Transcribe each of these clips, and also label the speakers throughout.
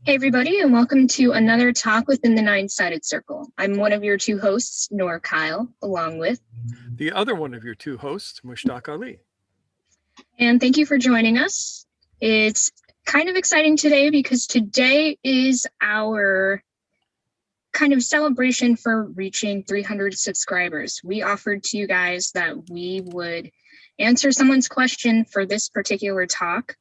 Speaker 1: Hey, everybody, and welcome to another talk within the Nine-Sided Circle. I'm one of your two hosts, Nor Kyle, along with
Speaker 2: the other one of your two hosts, Mushtaq Ali.
Speaker 1: And thank you for joining us. It's kind of exciting today because today is our kind of celebration for reaching 300 subscribers. We offered to you guys that we would answer someone's question for this particular talk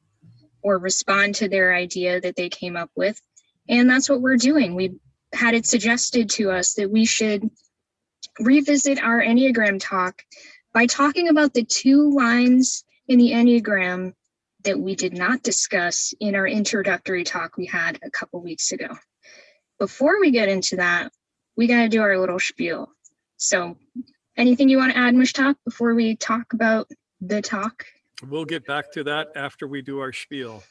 Speaker 1: or respond to their idea that they came up with. And that's what we're doing. We had it suggested to us that we should revisit our Enneagram talk by talking about the two lines in the Enneagram that we did not discuss in our introductory talk we had a couple weeks ago. Before we get into that, we got to do our little spiel. So anything you want to add, Mushtaq, before we talk about the talk?
Speaker 2: We'll get back to that after we do our spiel.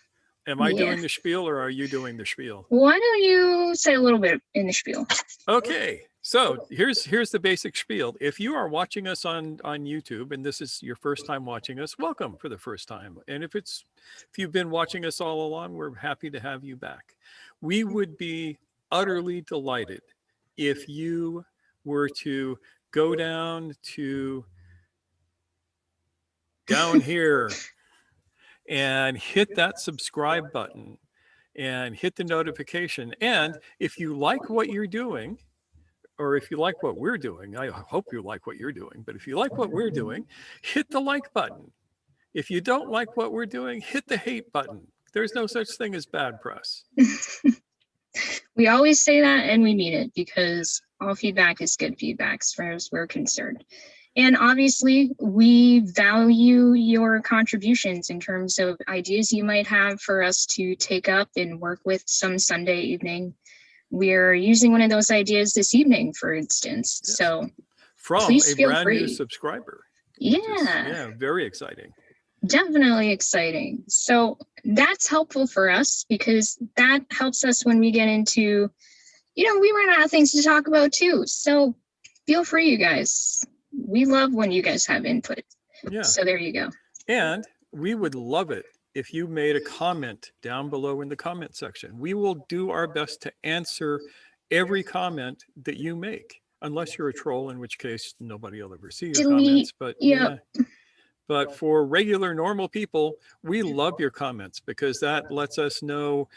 Speaker 2: Am I doing the spiel or are you doing the spiel?
Speaker 1: Why don't you say a little bit in the spiel?
Speaker 2: Okay, so here's the basic spiel. If you are watching us on YouTube and this is your first time watching us, welcome for the first time. And if you've been watching us all along, we're happy to have you back. We would be utterly delighted if you were to go down here and hit that subscribe button and hit the notification. And if you like what you're doing, or if you like what we're doing, I hope you like what you're doing, but if you like what we're doing, hit the like button. If you don't like what we're doing, hit the hate button. There's no such thing as bad press.
Speaker 1: We always say that and we mean it because all feedback is good feedback as far as we're concerned. And obviously, we value your contributions in terms of ideas you might have for us to take up and work with some Sunday evening. We're using one of those ideas this evening, for instance. Yes. So
Speaker 2: from
Speaker 1: please
Speaker 2: a
Speaker 1: feel
Speaker 2: brand
Speaker 1: free.
Speaker 2: New subscriber.
Speaker 1: Yeah.
Speaker 2: Very exciting.
Speaker 1: Definitely exciting. So that's helpful for us because that helps us when we get into, we run out of things to talk about too. So feel free, you guys. We love when you guys have input. Yeah. So there you go.
Speaker 2: And we would love it if you made a comment down below in the comment section. We will do our best to answer every comment that you make, unless you're a troll, in which case nobody will ever see your comments. But yeah. But for regular, normal people, we love your comments because that lets us know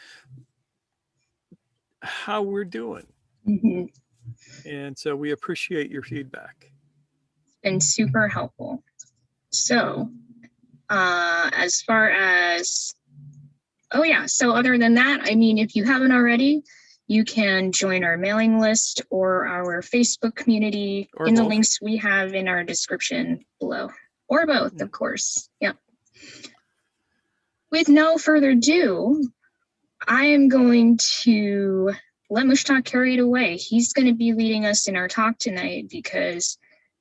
Speaker 2: how we're doing. Mm-hmm. And so we appreciate your feedback.
Speaker 1: It's been super helpful. So as far as, so other than that, I mean, if you haven't already, you can join our mailing list or our Facebook community in the links we have in our description below. Or both, of course. Yep. With no further ado, I am going to let Mushtaq carry it away. He's going to be leading us in our talk tonight because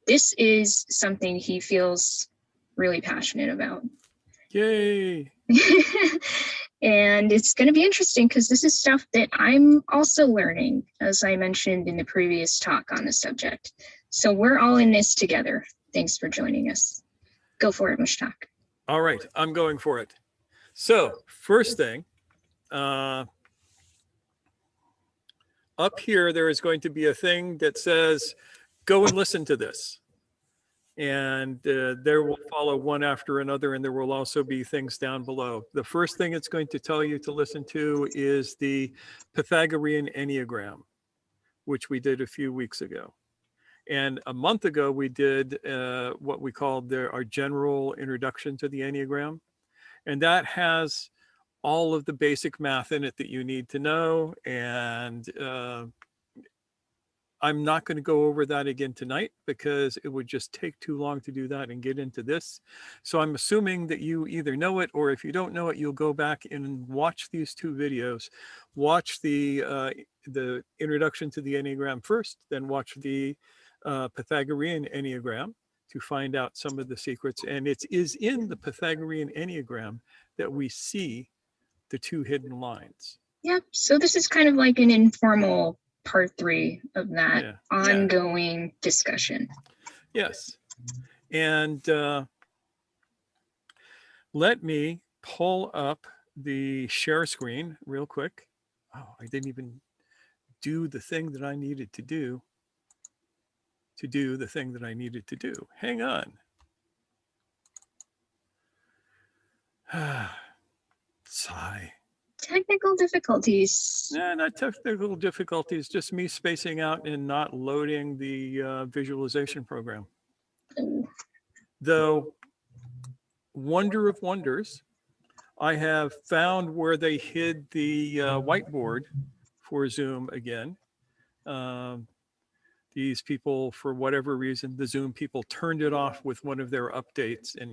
Speaker 1: this is something he feels really passionate about.
Speaker 2: Yay!
Speaker 1: And it's going to be interesting because this is stuff that I'm also learning, as I mentioned in the previous talk on the subject. So we're all in this together. Thanks for joining us. Go for it, Mushtaq.
Speaker 2: All right, I'm going for it. So first thing, up here, there is going to be a thing that says, go and listen to this. And there will follow one after another, and there will also be things down below. The first thing it's going to tell you to listen to is the Pythagorean Enneagram, which we did a few weeks ago. And a month ago, we did what we called our general introduction to the Enneagram. And that has all of the basic math in it that you need to know. And I'm not going to go over that again tonight because it would just take too long to do that and get into this. So I'm assuming that you either know it, or if you don't know it, you'll go back and watch these two videos. Watch the introduction to the Enneagram first, then watch the Pythagorean Enneagram to find out some of the secrets. And it is in the Pythagorean Enneagram that we see the two hidden lines.
Speaker 1: Yep. So this is kind of like an informal part 3 of that ongoing discussion.
Speaker 2: Yes. And let me pull up the share screen real quick. Oh, I didn't even do the thing that I needed to do the thing that I needed to do. Hang on. Sigh.
Speaker 1: Technical difficulties.
Speaker 2: Nah, not technical difficulties, just me spacing out and not loading the visualization program.
Speaker 1: Oh,
Speaker 2: Though, wonder of wonders, I have found where they hid the whiteboard for Zoom again. These people, for whatever reason, the Zoom people turned it off with one of their updates, and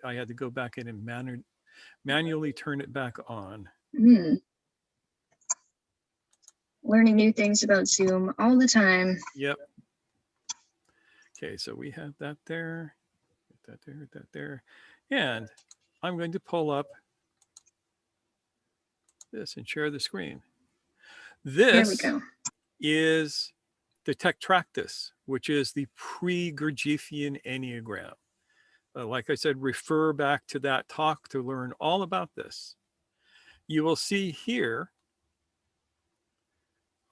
Speaker 2: I had to go back in and manually turn it back on.
Speaker 1: Learning new things about Zoom all the time.
Speaker 2: Yep. Okay, so we have that there, that there, and I'm going to pull up this and share the screen.
Speaker 1: There we
Speaker 2: This
Speaker 1: go.
Speaker 2: is the Tetractys, which is the pre-Gurdjieffian Enneagram. Like I said, refer back to that talk to learn all about this. You will see here,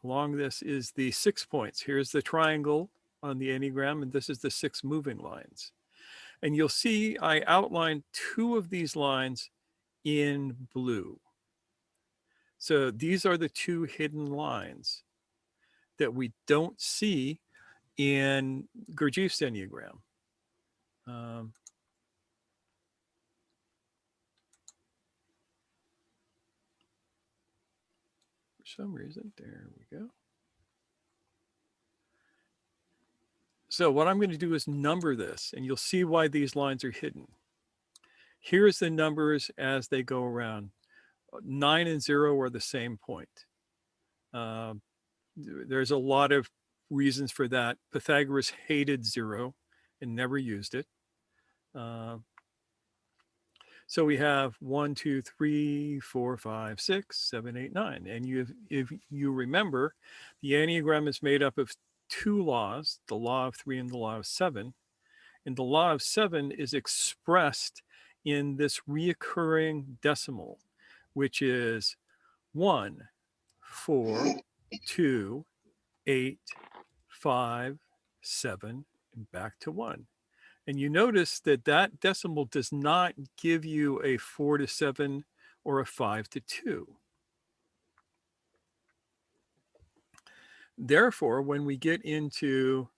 Speaker 2: along this is the 6 points. Here's the triangle on the Enneagram, and this is the 6 moving lines. And you'll see I outlined 2 of these lines in blue. So these are the 2 hidden lines that we don't see in Gurdjieff's Enneagram. For some reason, there we go. So what I'm going to do is number this, and you'll see why these lines are hidden. Here's the numbers as they go around. 9 and 0 are the same point. There's a lot of reasons for that. Pythagoras hated 0 and never used it. So we have 1, 2, 3, 4, 5, 6, 7, 8, 9. And if you remember, the Enneagram is made up of 2 laws, the law of 3 and the law of 7. And the law of 7 is expressed in this reoccurring decimal, which is 1, 4, 2, 8, 5, 7, and back to 1. And you notice that that decimal does not give you a 4 to 7 or a 5 to 2. Therefore, when we get into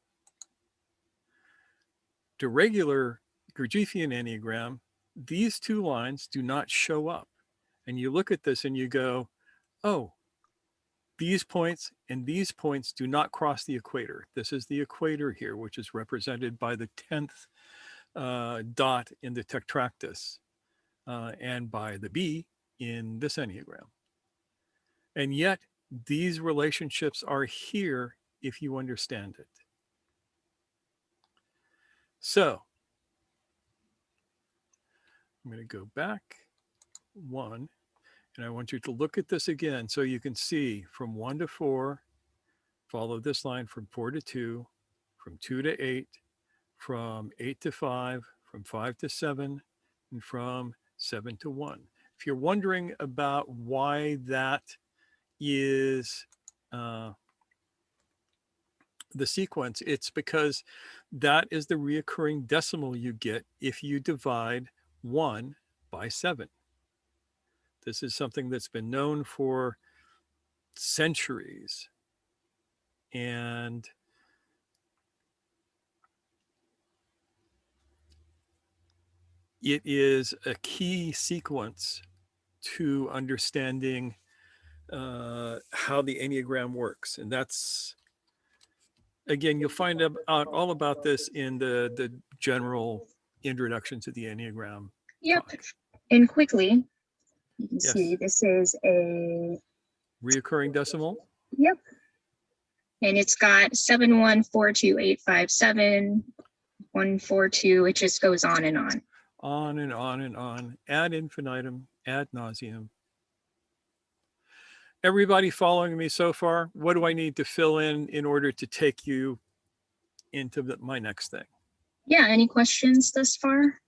Speaker 2: the regular Gurdjieffian Enneagram, these 2 lines do not show up. And you look at this and you go, oh, these points and these points do not cross the equator. This is the equator here, which is represented by the 10th dot in the Tetractys and by the B in this Enneagram. And yet these relationships are here if you understand it. So I'm going to go back 1, and I want you to look at this again so you can see from 1 to 4, follow this line from 4 to 2, from 2 to 8, from 8 to 5, from 5 to 7, and from 7 to 1. If you're wondering about why that is the sequence, it's because that is the reoccurring decimal you get if you divide 1 by 7. This is something that's been known for centuries. And it is a key sequence to understanding how the Enneagram works. And that's, again, you'll find out all about this in the general introduction to the Enneagram.
Speaker 1: Yep.
Speaker 2: Talk.
Speaker 1: And quickly, you can
Speaker 2: Yes.
Speaker 1: see this is a
Speaker 2: Reoccurring decimal.
Speaker 1: Yep. And it's got 7142857142. It just goes on and on.
Speaker 2: On and on and on, ad infinitum, ad nauseum. Everybody following me so far? What do I need to fill in order to take you into my next thing?
Speaker 1: Yeah, any questions thus far?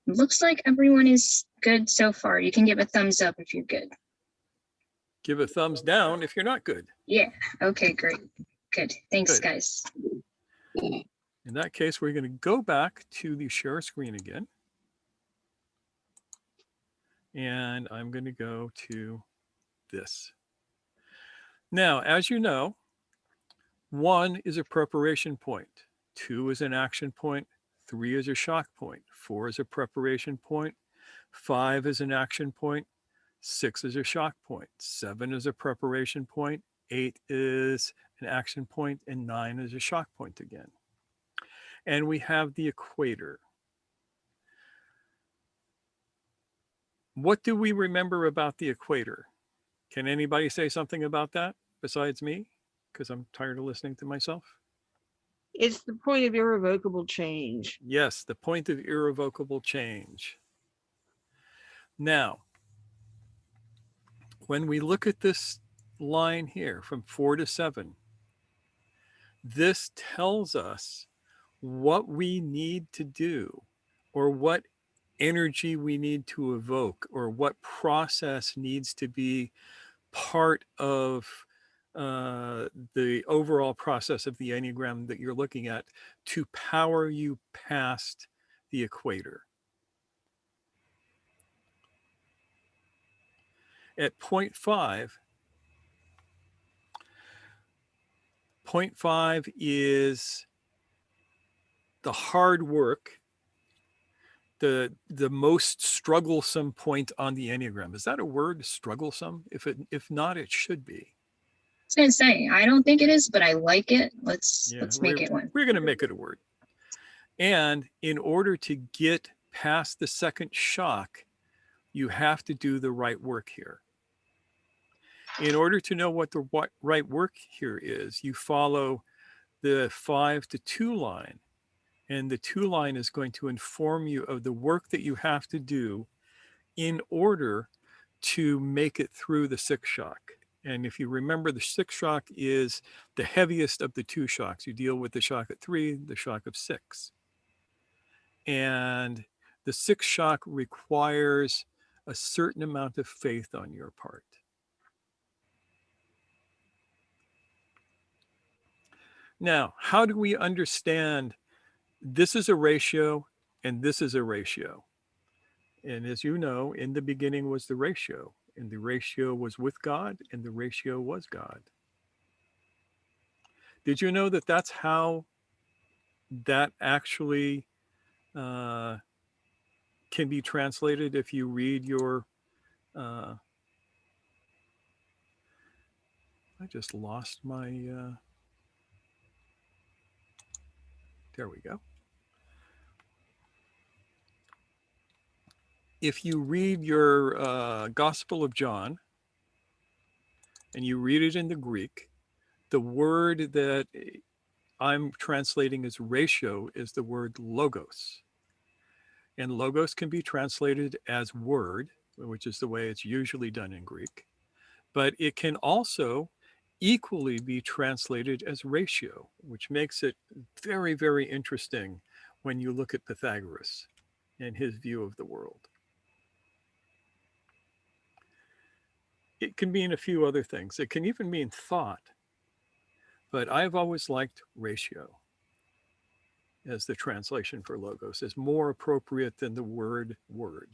Speaker 1: Looks like everyone is Good so far. You can give a thumbs up if you're good.
Speaker 2: Give a thumbs down if you're not good.
Speaker 1: Yeah. Okay, great. Good. Thanks,
Speaker 2: Good.
Speaker 1: guys.
Speaker 2: In that case, we're going to go back to the share screen again. And I'm going to go to this. Now, as you know, 1 is a preparation point, 2 is an action point, 3 is a shock point, 4 is a preparation point, 5 is an action point, 6 is a shock point, 7 is a preparation point, 8 is an action point, and 9 is a shock point again. And we have the equator. What do we remember about the equator? Can anybody say something about that besides me? Because I'm tired of listening to myself.
Speaker 3: It's the point of irrevocable change.
Speaker 2: Yes, the point of irrevocable change. Now, when we look at this line here from 4 to 7, this tells us what we need to do, or what energy we need to evoke, or what process needs to be part of the overall process of the Enneagram that you're looking at to power you past the equator. At point 5 is the hard work, the most strugglesome point on the Enneagram. Is that a word, strugglesome? If not, it should be.
Speaker 1: I was gonna say, I don't think it is, but I like it. Let's make it one.
Speaker 2: We're going to make it a word. And in order to get past the second shock, you have to do the right work here. In order to know what the right work here is, you follow the 5 to 2 line. And the 2 line is going to inform you of the work that you have to do in order to make it through the 6th shock. And if you remember, the 6th shock is the heaviest of the 2 shocks. You deal with the shock at 3, the shock of 6. And the 6th shock requires a certain amount of faith on your part. Now, how do we understand this is a ratio and this is a ratio? And as you know, in the beginning was the ratio, and the ratio was with God, and the ratio was God. Did you know that that's how that actually can be translated if you read your I just lost my there we go. If you read your Gospel of John and you read it in the Greek, the word that I'm translating as ratio is the word logos. And logos can be translated as word, which is the way it's usually done in Greek. But it can also equally be translated as ratio, which makes it very, very interesting when you look at Pythagoras and his view of the world. It can mean a few other things. It can even mean thought. But I've always liked ratio as the translation for logos, is more appropriate than the word word.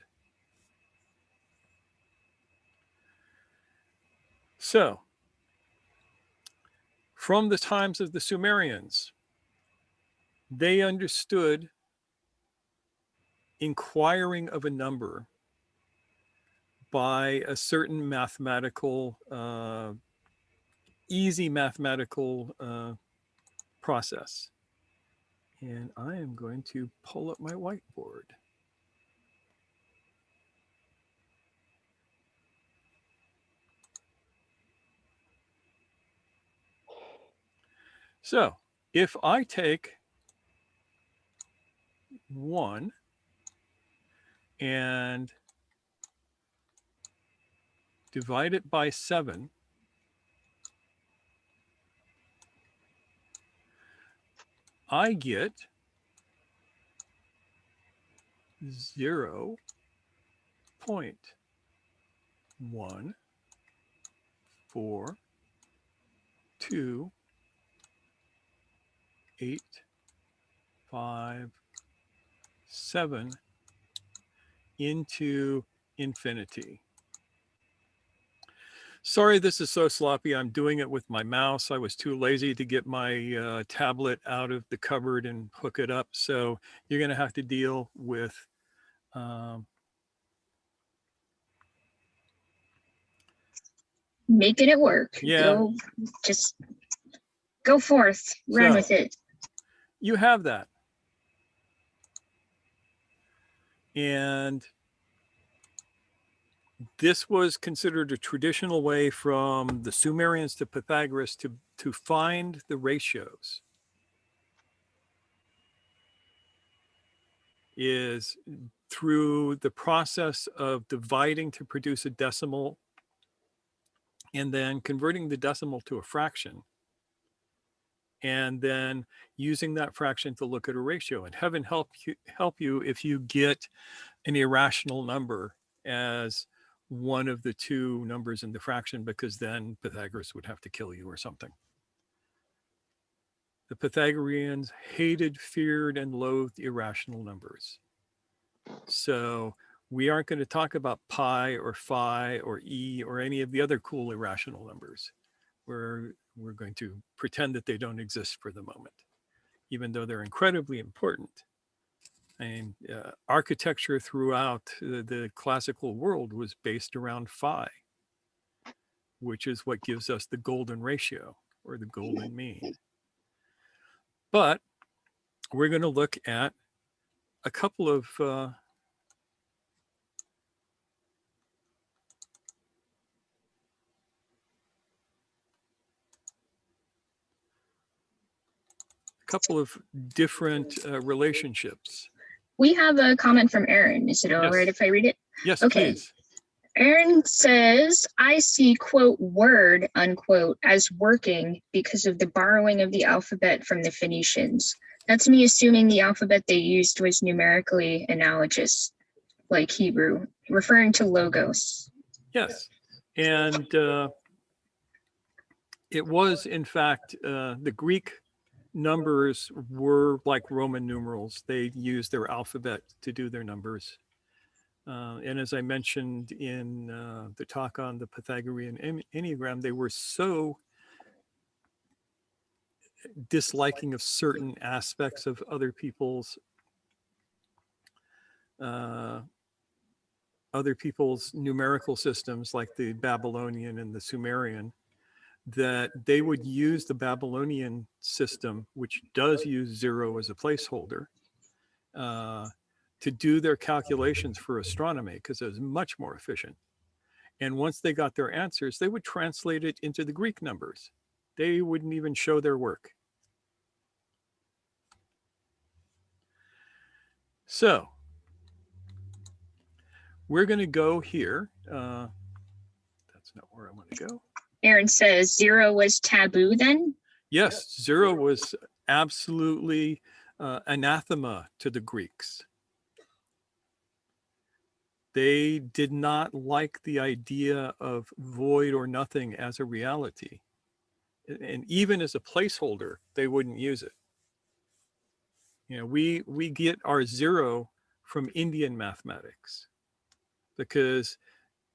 Speaker 2: So, from the times of the Sumerians, they understood inquiring of a number by a certain mathematical, easy mathematical process. And I am going to pull up my whiteboard. So if I take 1 and divide it by 7, I get 0.0 0.14287 into infinity. Sorry, this is so sloppy. I'm doing it with my mouse. I was too lazy to get my tablet out of the cupboard and hook it up. So you're going to have to deal with
Speaker 1: making it work.
Speaker 2: Yeah.
Speaker 1: Just go forth, run with it.
Speaker 2: You have that. And this was considered a traditional way from the Sumerians to Pythagoras to find the ratios. Is through the process of dividing to produce a decimal and then converting the decimal to a fraction, and then using that fraction to look at a ratio. And heaven help you if you get an irrational number as one of the two numbers in the fraction, because then Pythagoras would have to kill you or something. The Pythagoreans hated, feared, and loathed irrational numbers. So we aren't going to talk about pi or phi or e or any of the other cool irrational numbers. We're going to pretend that they don't exist for the moment, even though they're incredibly important. And architecture throughout the classical world was based around phi, which is what gives us the golden ratio or the golden mean. But we're going to look at a couple of different relationships.
Speaker 1: We have a comment from Aaron. Is it all right if I read it?
Speaker 2: Yes,
Speaker 1: okay.
Speaker 2: Please.
Speaker 1: Aaron says, I see, quote, word, unquote, as working because of the borrowing of the alphabet from the Phoenicians. That's me assuming the alphabet they used was numerically analogous, like Hebrew, referring to logos.
Speaker 2: Yes. And it was, in fact, the Greek numbers were like Roman numerals. They used their alphabet to do their numbers. And as I mentioned in the talk on the Pythagorean Enneagram, they were so disliking of certain aspects of other people's numerical systems, like the Babylonian and the Sumerian, that they would use the Babylonian system, which does use 0 as a placeholder, to do their calculations for astronomy, because it was much more efficient. And once they got their answers, they would translate it into the Greek numbers. They wouldn't even show their work. So we're going to go here. That's not where I want to go.
Speaker 1: Aaron says 0 was taboo then?
Speaker 2: Yes, 0 was absolutely anathema to the Greeks. They did not like the idea of void or nothing as a reality. And even as a placeholder, they wouldn't use it. You know, we get our 0 from Indian mathematics, because,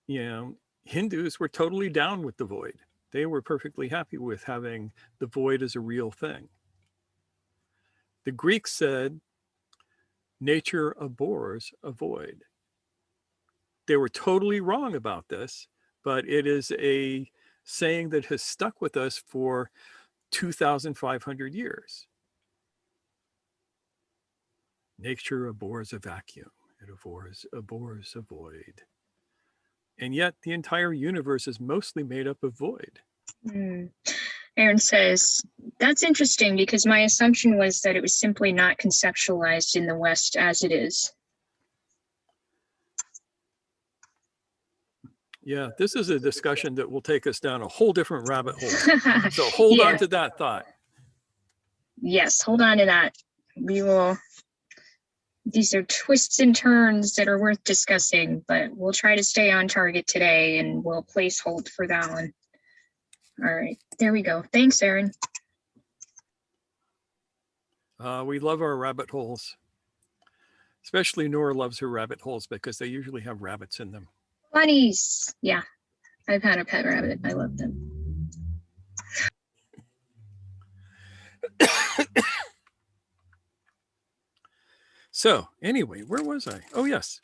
Speaker 2: you know, Hindus were totally down with the void. They were perfectly happy with having the void as a real thing. The Greeks said, nature abhors a void. They were totally wrong about this, but it is a saying that has stuck with us for 2,500 years. Nature abhors a vacuum. It abhors a void. And yet the entire universe is mostly made up of void.
Speaker 1: Aaron says, that's interesting, because my assumption was that it was simply not conceptualized in the West as it is.
Speaker 2: Yeah, this is a discussion that will take us down a whole different rabbit hole. So hold on to that thought.
Speaker 1: Yes, hold on to that. We will these are twists and turns that are worth discussing, but we'll try to stay on target today and we'll place hold for that one. All right, there we go. Thanks, Erin.
Speaker 2: We love our rabbit holes. Especially Nora loves her rabbit holes because they usually have rabbits in them.
Speaker 1: Bunnies. Yeah, I've had a pet rabbit. I love them.
Speaker 2: So anyway, where was I? Oh, yes.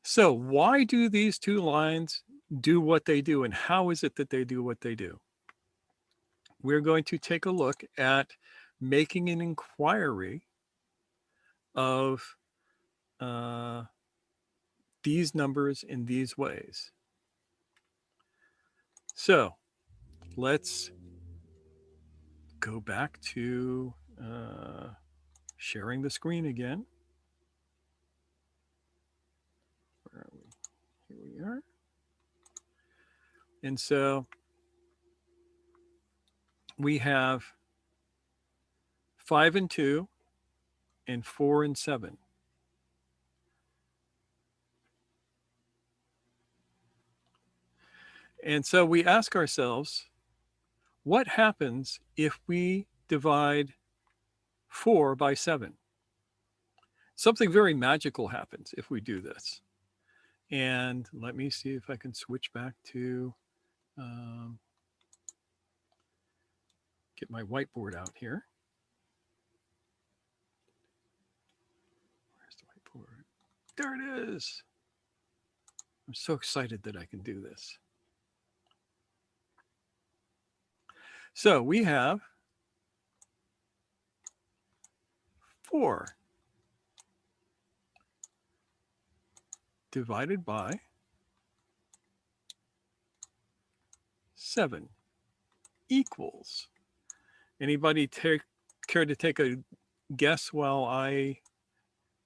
Speaker 2: So why do these two lines do what they do, and how is it that they do what they do? We're going to take a look at making an inquiry of these numbers in these ways. So let's go back to sharing the screen again. Where are we? Here we are. And so we have 5 and 2 and 4 and 7. And so we ask ourselves, what happens if we divide 4 by 7? Something very magical happens if we do this. And let me see if I can switch back to get my whiteboard out here. Where's the whiteboard? There it is. I'm so excited that I can do this. So we have 4 divided by 7 equals. Anybody care to take a guess while I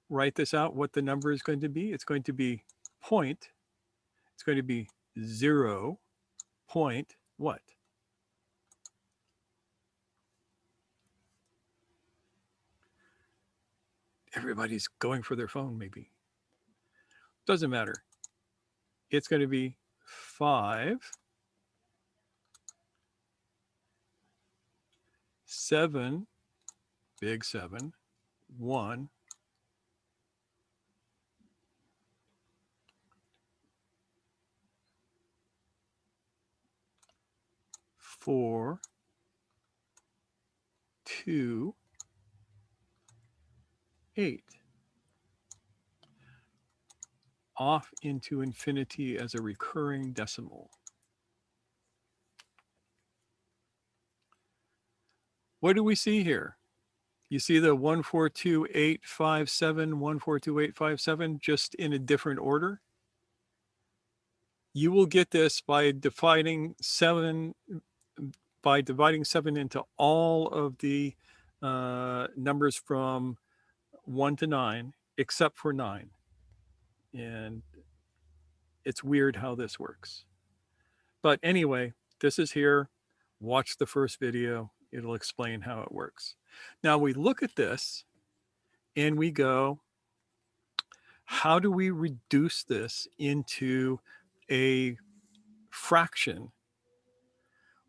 Speaker 2: write this out what the number is going to be? It's going to be point. It's going to be 0 point what? Everybody's going for their phone, maybe. Doesn't matter. It's going to be 5, 7, big 7, 1, 4, 2, 8. Off into infinity as a recurring decimal. What do we see here? You see the 142857, 142857, just in a different order? You will get this by dividing 7 into all of the numbers from 1 to 9, except for 9. And it's weird how this works. But anyway, this is here. Watch the first video. It'll explain how it works. Now we look at this and we go, how do we reduce this into a fraction?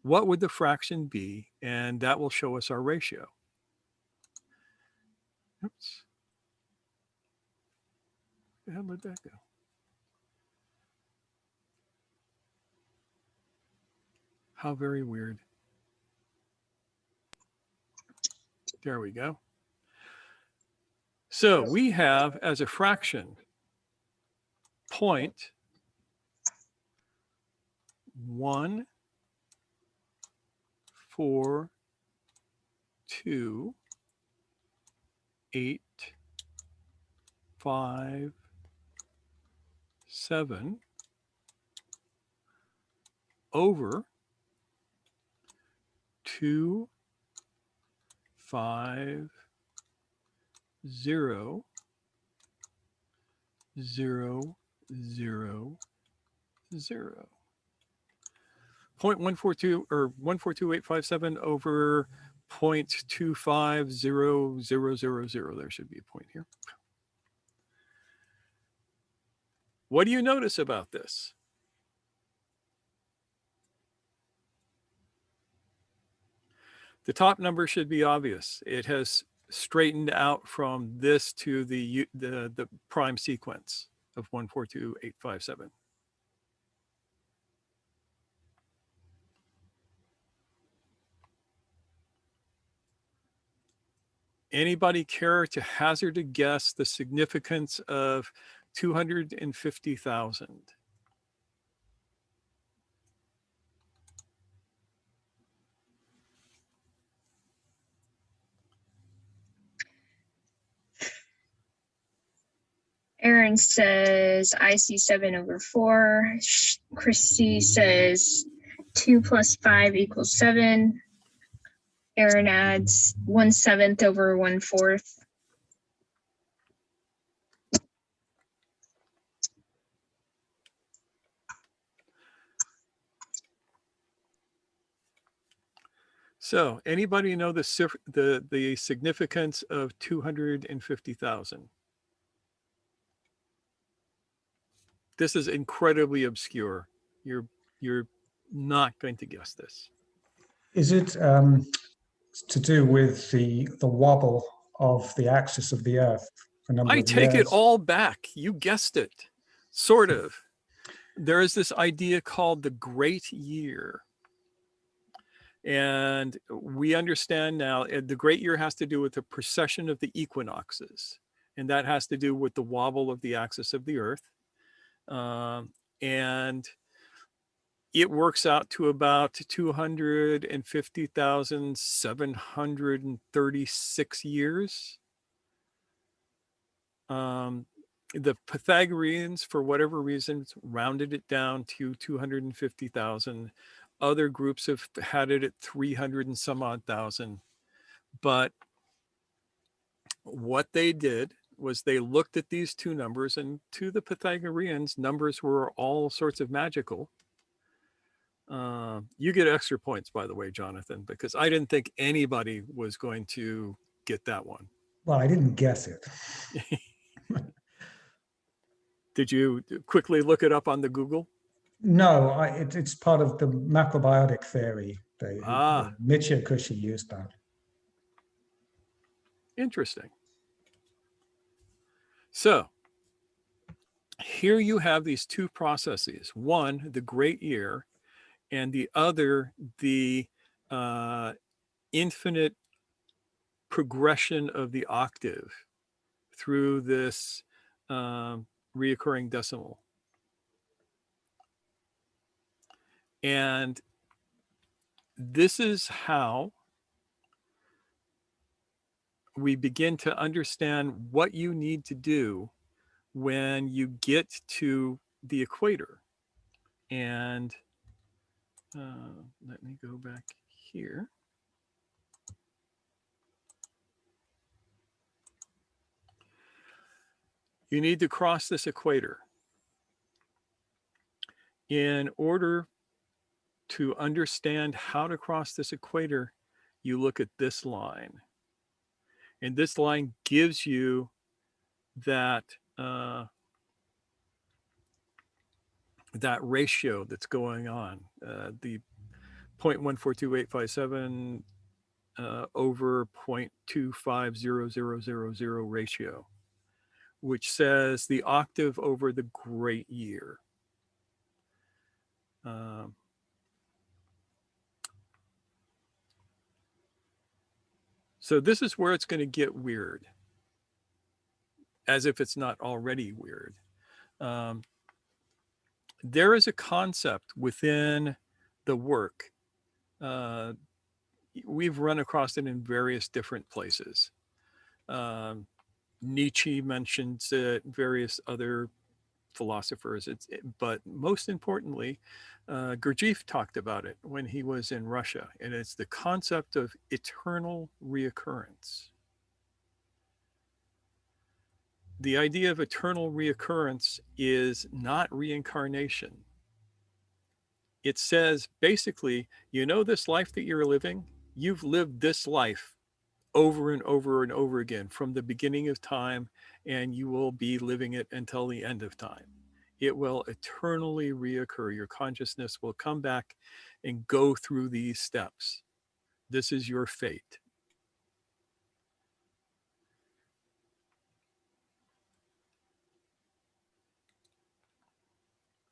Speaker 2: What would the fraction be? And that will show us our ratio. Oops. How did that go? How very weird. There we go. So we have as a fraction 0.1428575 over 25000. 0.142 or 142857 over 0.250000. There should be a point here. What do you notice about this? The top number should be obvious. It has straightened out from this to the prime sequence of 142.857. Anybody care to hazard a guess the significance of 250,000?
Speaker 1: Aaron says, I see 7/4. Chrissy says 2 + 5 = 7. Aaron adds 1/7 over 1/4.
Speaker 2: So anybody know the significance of 250,000? This is incredibly obscure. You're not going to guess this.
Speaker 4: Is it to do with the wobble of the axis of the Earth?
Speaker 2: I take it all back. You guessed it, sort of. There is this idea called the Great Year. And we understand now the Great Year has to do with the precession of the equinoxes. And that has to do with the wobble of the axis of the Earth. And it works out to about 250,736 years. The Pythagoreans, for whatever reasons, rounded it down to 250,000. Other groups have had it at 300 and some odd thousand. But what they did was they looked at these two numbers, and to the Pythagoreans, numbers were all sorts of magical. You get extra points, by the way, Jonathan, because I didn't think anybody was going to get that one.
Speaker 4: Well, I didn't guess it.
Speaker 2: Did you quickly look it up on the Google?
Speaker 4: No, it's part of the macrobiotic theory. Michio Kushi used that.
Speaker 2: Interesting. So here you have these two processes. One, the Great Year, and the other, the infinite progression of the octave through this reoccurring decimal. And this is how we begin to understand what you need to do when you get to the equator. And let me go back here. You need to cross this equator. In order to understand how to cross this equator, you look at this line. And this line gives you that that ratio that's going on, the 0.142857 over 0.250000 ratio, which says the octave over the Great Year. So this is where it's going to get weird, as if it's not already weird. There is a concept within the work. We've run across it in various different places. Nietzsche mentions it, various other philosophers, but most importantly, Gurdjieff talked about it when he was in Russia, and it's the concept of eternal reoccurrence. The idea of eternal reoccurrence is not reincarnation. It says, basically, you know, this life that you're living, You've lived this life over and over and over again from the beginning of time, and you will be living it until the end of time. It will eternally reoccur. Your consciousness will come back and go through these steps. This is your fate.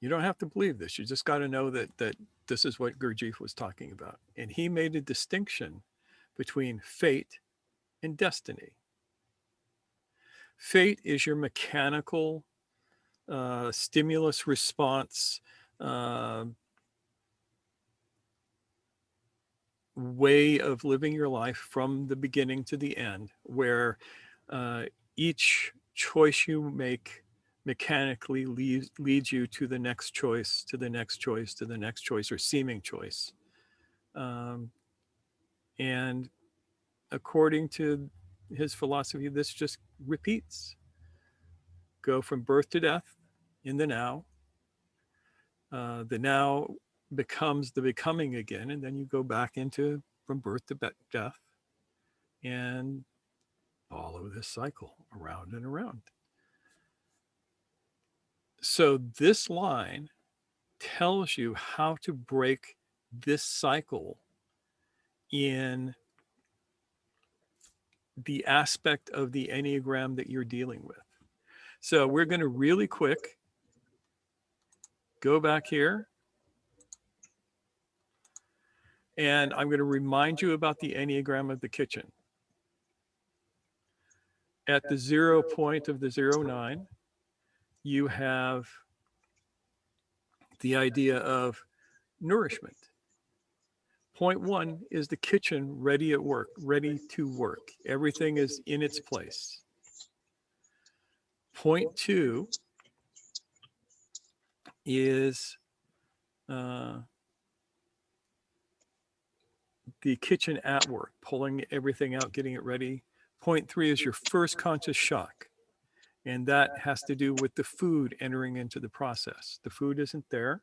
Speaker 2: You don't have to believe this. You just got to know that this is what Gurdjieff was talking about. And he made a distinction between fate and destiny. Fate is your mechanical stimulus response way of living your life from the beginning to the end, where each choice you make mechanically leads you to the next choice, to the next choice, to the next choice, or seeming choice. And according to his philosophy, this just repeats. Go from birth to death in the now. The now becomes the becoming again, and then you go back into from birth to death and follow this cycle around and around. So this line tells you how to break this cycle in the aspect of the Enneagram that you're dealing with. So we're going to really quick go back here. And I'm going to remind you about the Enneagram of the kitchen. At the 0 point of the 0-9, you have the idea of nourishment. Point 1 is the kitchen ready at work, ready to work. Everything is in its place. Point 2 is the kitchen at work, pulling everything out, getting it ready. Point 3 is your first conscious shock. And that has to do with the food entering into the process. The food isn't there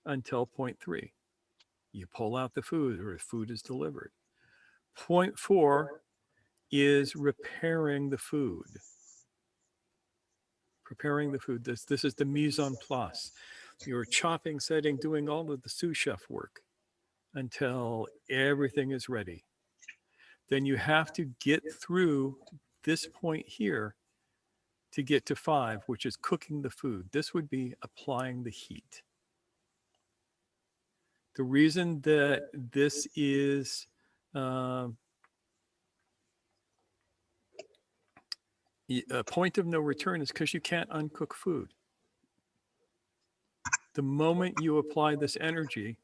Speaker 2: until point 3. You pull out the food, or the food is delivered. Point 4 is repairing the food. Preparing the food. This is the mise en place. You're chopping, setting, doing all of the sous chef work until everything is ready. Then you have to get through this point here to get to 5, which is cooking the food. This would be applying the heat. The reason that this is a point of no return is because you can't uncook food. The moment you apply this energy,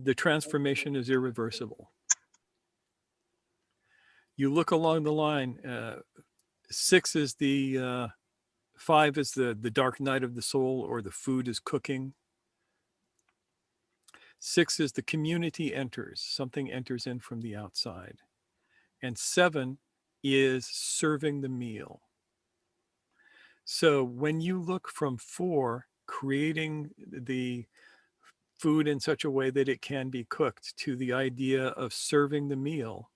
Speaker 2: the transformation is irreversible. You look along the line, 6 is 5 is the dark night of the soul, or the food is cooking. 6 is the community enters, something enters in from the outside. And 7 is serving the meal. So when you look from 4, creating the food in such a way that it can be cooked, to the idea of serving the meal,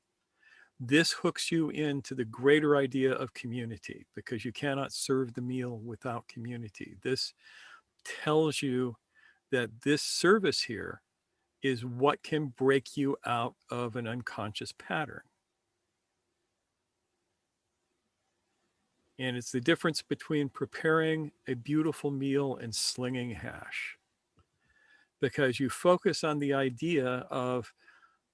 Speaker 2: this hooks you into the greater idea of community, because you cannot serve the meal without community. This tells you that this service here is what can break you out of an unconscious pattern. And it's the difference between preparing a beautiful meal and slinging hash. Because you focus on the idea of,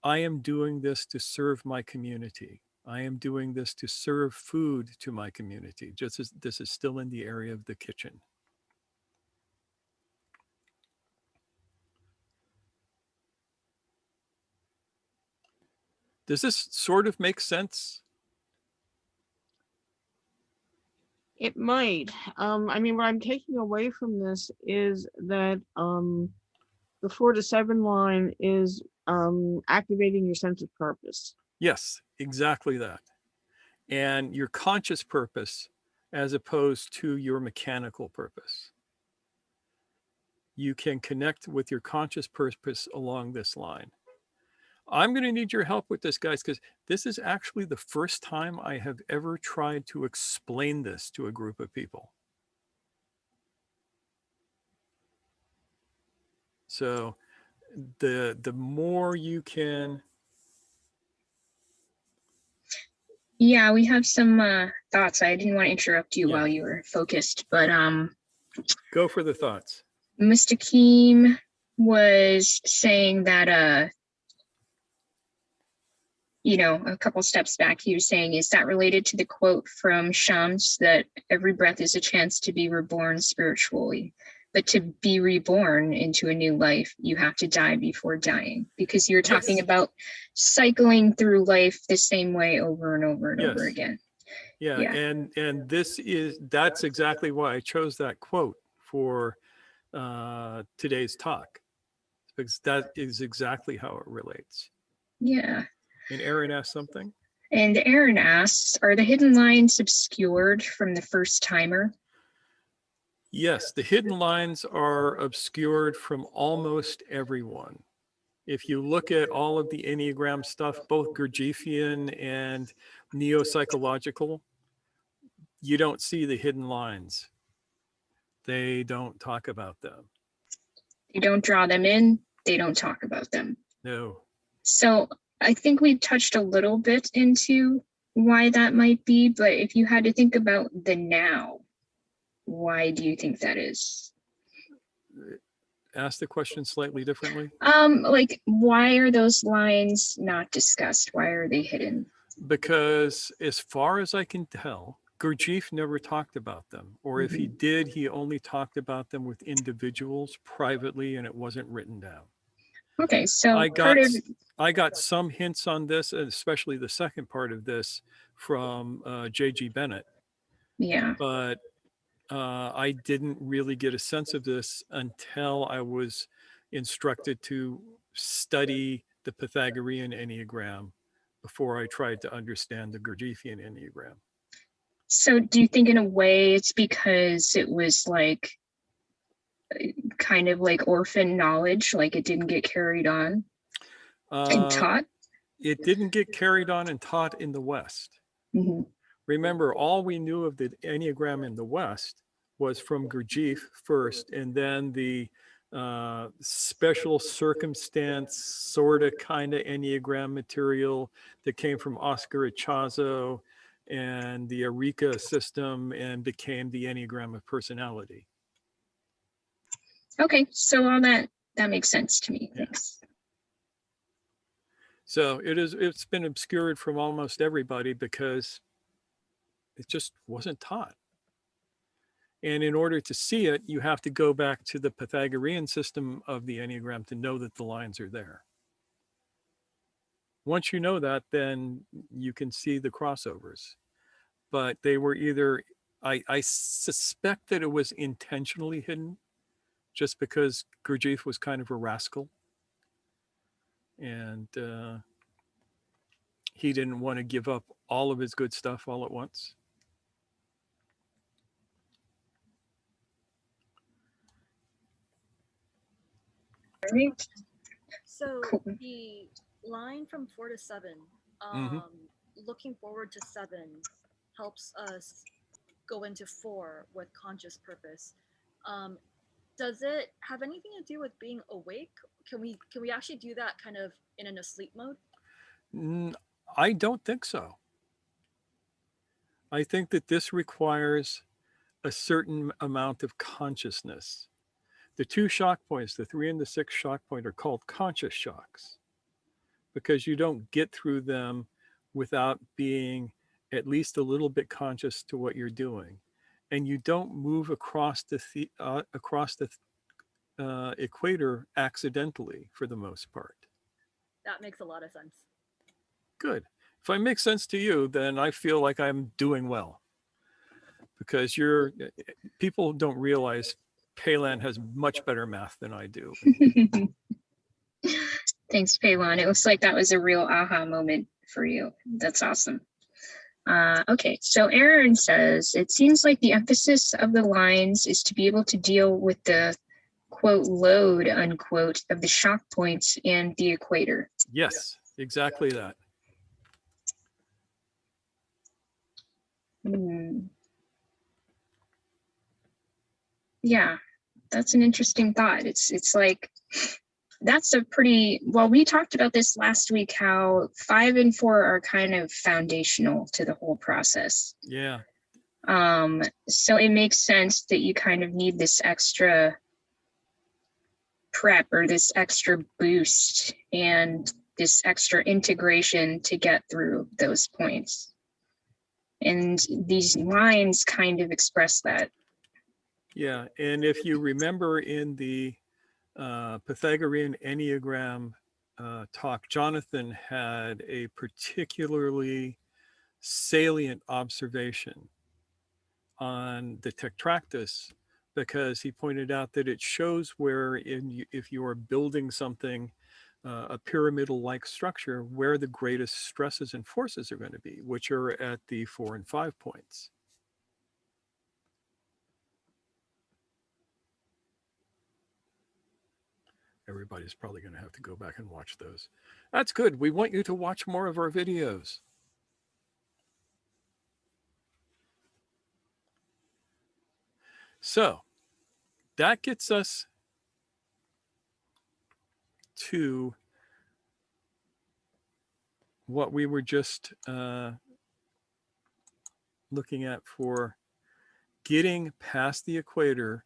Speaker 2: I am doing this to serve my community. I am doing this to serve food to my community, just as this is still in the area of the kitchen. Does this sort of make sense?
Speaker 3: It might. I mean, what I'm taking away from this is that the 4 to 7 line is activating your sense of purpose.
Speaker 2: Yes, exactly that. And your conscious purpose as opposed to your mechanical purpose. You can connect with your conscious purpose along this line. I'm going to need your help with this, guys, because this is actually the first time I have ever tried to explain this to a group of people. So the more you can...
Speaker 1: Yeah, we have some thoughts. I didn't want to interrupt you while you were focused, but
Speaker 2: go for the thoughts.
Speaker 1: Mr. Keem was saying that you know, a couple steps back, he was saying, is that related to the quote from Shams that every breath is a chance to be reborn spiritually? But to be reborn into a new life, you have to die before dying, because you're talking about cycling through life the same way over and over and over again.
Speaker 2: Yeah. And that's exactly why I chose that quote for today's talk, because that is exactly how it relates.
Speaker 1: Yeah.
Speaker 2: And Aaron asked something.
Speaker 1: And Aaron asks, are the hidden lines obscured from the first timer?
Speaker 2: Yes, the hidden lines are obscured from almost everyone. If you look at all of the Enneagram stuff, both Gurdjieffian and neo-psychological, you don't see the hidden lines. They don't talk about them.
Speaker 1: They don't draw them in. They don't talk about them.
Speaker 2: No.
Speaker 1: So I think we touched a little bit into why that might be, but if you had to think about the now, why do you think that is?
Speaker 2: Ask the question slightly differently.
Speaker 1: Like, why are those lines not discussed? Why are they hidden?
Speaker 2: Because as far as I can tell, Gurdjieff never talked about them, or if he did, he only talked about them with individuals privately, and it wasn't written down.
Speaker 1: Okay, so
Speaker 2: I got some hints on this, especially the second part of this, from J.G. Bennett.
Speaker 1: Yeah.
Speaker 2: But I didn't really get a sense of this until I was instructed to study the Pythagorean Enneagram before I tried to understand the Gurdjieffian Enneagram.
Speaker 1: So do you think in a way it's because it was like kind of like orphan knowledge, like it didn't get carried on and taught?
Speaker 2: It didn't get carried on and taught in the West.
Speaker 1: Mm-hmm.
Speaker 2: Remember, all we knew of the Enneagram in the West was from Gurdjieff first, and then the special circumstance sort of kind of Enneagram material that came from Oscar Ichazo and the Eureka system and became the Enneagram of personality.
Speaker 1: Okay, so all that makes sense to me. Thanks.
Speaker 2: So it's been obscured from almost everybody because it just wasn't taught. And in order to see it, you have to go back to the Pythagorean system of the Enneagram to know that the lines are there. Once you know that, then you can see the crossovers. But they were either, I suspect that it was intentionally hidden, just because Gurdjieff was kind of a rascal. And he didn't want to give up all of his good stuff all at once.
Speaker 1: Right.
Speaker 5: So the line from 4 to 7, looking forward to 7 helps us go into 4 with conscious purpose. Does it have anything to do with being awake? Can we actually do that kind of in a sleep mode?
Speaker 2: I don't think so. I think that this requires a certain amount of consciousness. The 2 shock points, the 3 and the 6 shock point, are called conscious shocks because you don't get through them without being at least a little bit conscious to what you're doing. And you don't move across the equator accidentally for the most part.
Speaker 5: That makes a lot of sense.
Speaker 2: Good. If I make sense to you, then I feel like I'm doing well, because people don't realize Paylan has much better math than I do.
Speaker 1: Thanks, Paylon. It looks like that was a real aha moment for you. That's awesome. Okay, so Aaron says, it seems like the emphasis of the lines is to be able to deal with the quote load unquote of the shock points and the equator.
Speaker 2: Yes, exactly that.
Speaker 1: Yeah, that's an interesting thought. It's like, that's a pretty, well, we talked about this last week, how 5 and 4 are kind of foundational to the whole process.
Speaker 2: Yeah.
Speaker 1: So it makes sense that you kind of need this extra prep or this extra boost and this extra integration to get through those points. And these lines kind of express that.
Speaker 2: Yeah, and if you remember in the Pythagorean Enneagram talk, Jonathan had a particularly salient observation on the Tetractys, because he pointed out that it shows where if you are building something, a pyramidal-like structure, where the greatest stresses and forces are going to be, which are at the 4 and 5 points. Everybody's probably going to have to go back and watch those. That's good. We want you to watch more of our videos. So that gets us to what we were just looking at for getting past the equator.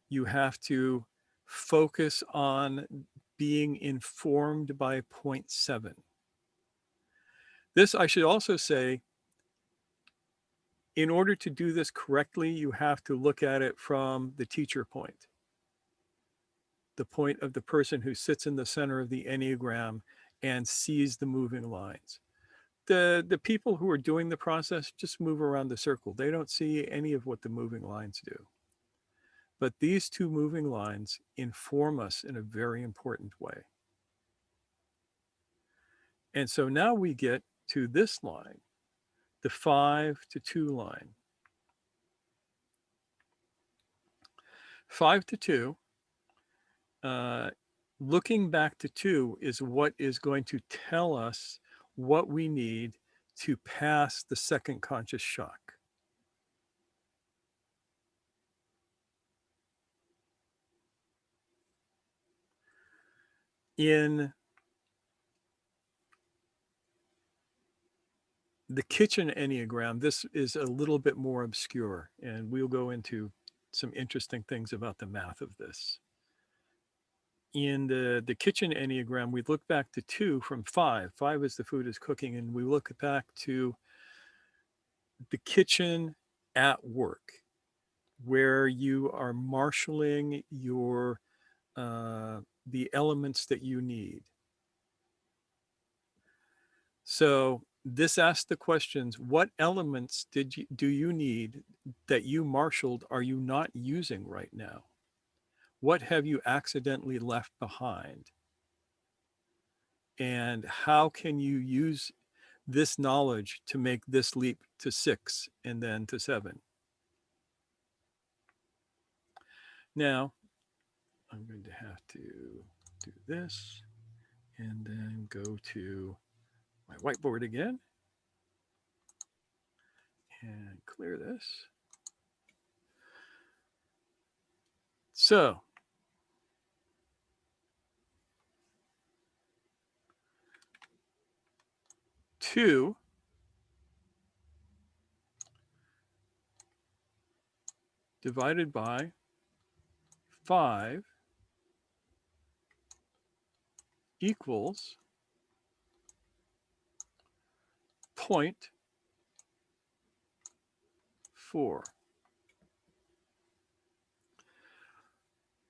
Speaker 2: You have to focus on being informed by point 7. This, I should also say, in order to do this correctly, you have to look at it from the teacher point, the point of the person who sits in the center of the Enneagram and sees the moving lines. The people who are doing the process just move around the circle. They don't see any of what the moving lines do. But these two moving lines inform us in a very important way. And so now we get to this line, the 5 to 2 line. 5 to 2, looking back to 2 is what is going to tell us what we need to pass the second conscious shock. In the kitchen Enneagram, this is a little bit more obscure, and we'll go into some interesting things about the math of this. In the kitchen Enneagram, we look back to 2 from 5. 5 is the food is cooking, and we look back to the kitchen at work, where you are marshaling your the elements that you need. So this asks the questions: what elements do you need that you marshaled are you not using right now? What have you accidentally left behind? And how can you use this knowledge to make this leap to 6 and then to 7? Now, I'm going to have to do this and then go to my whiteboard again and clear this. So, two divided by 5 equals 0.4.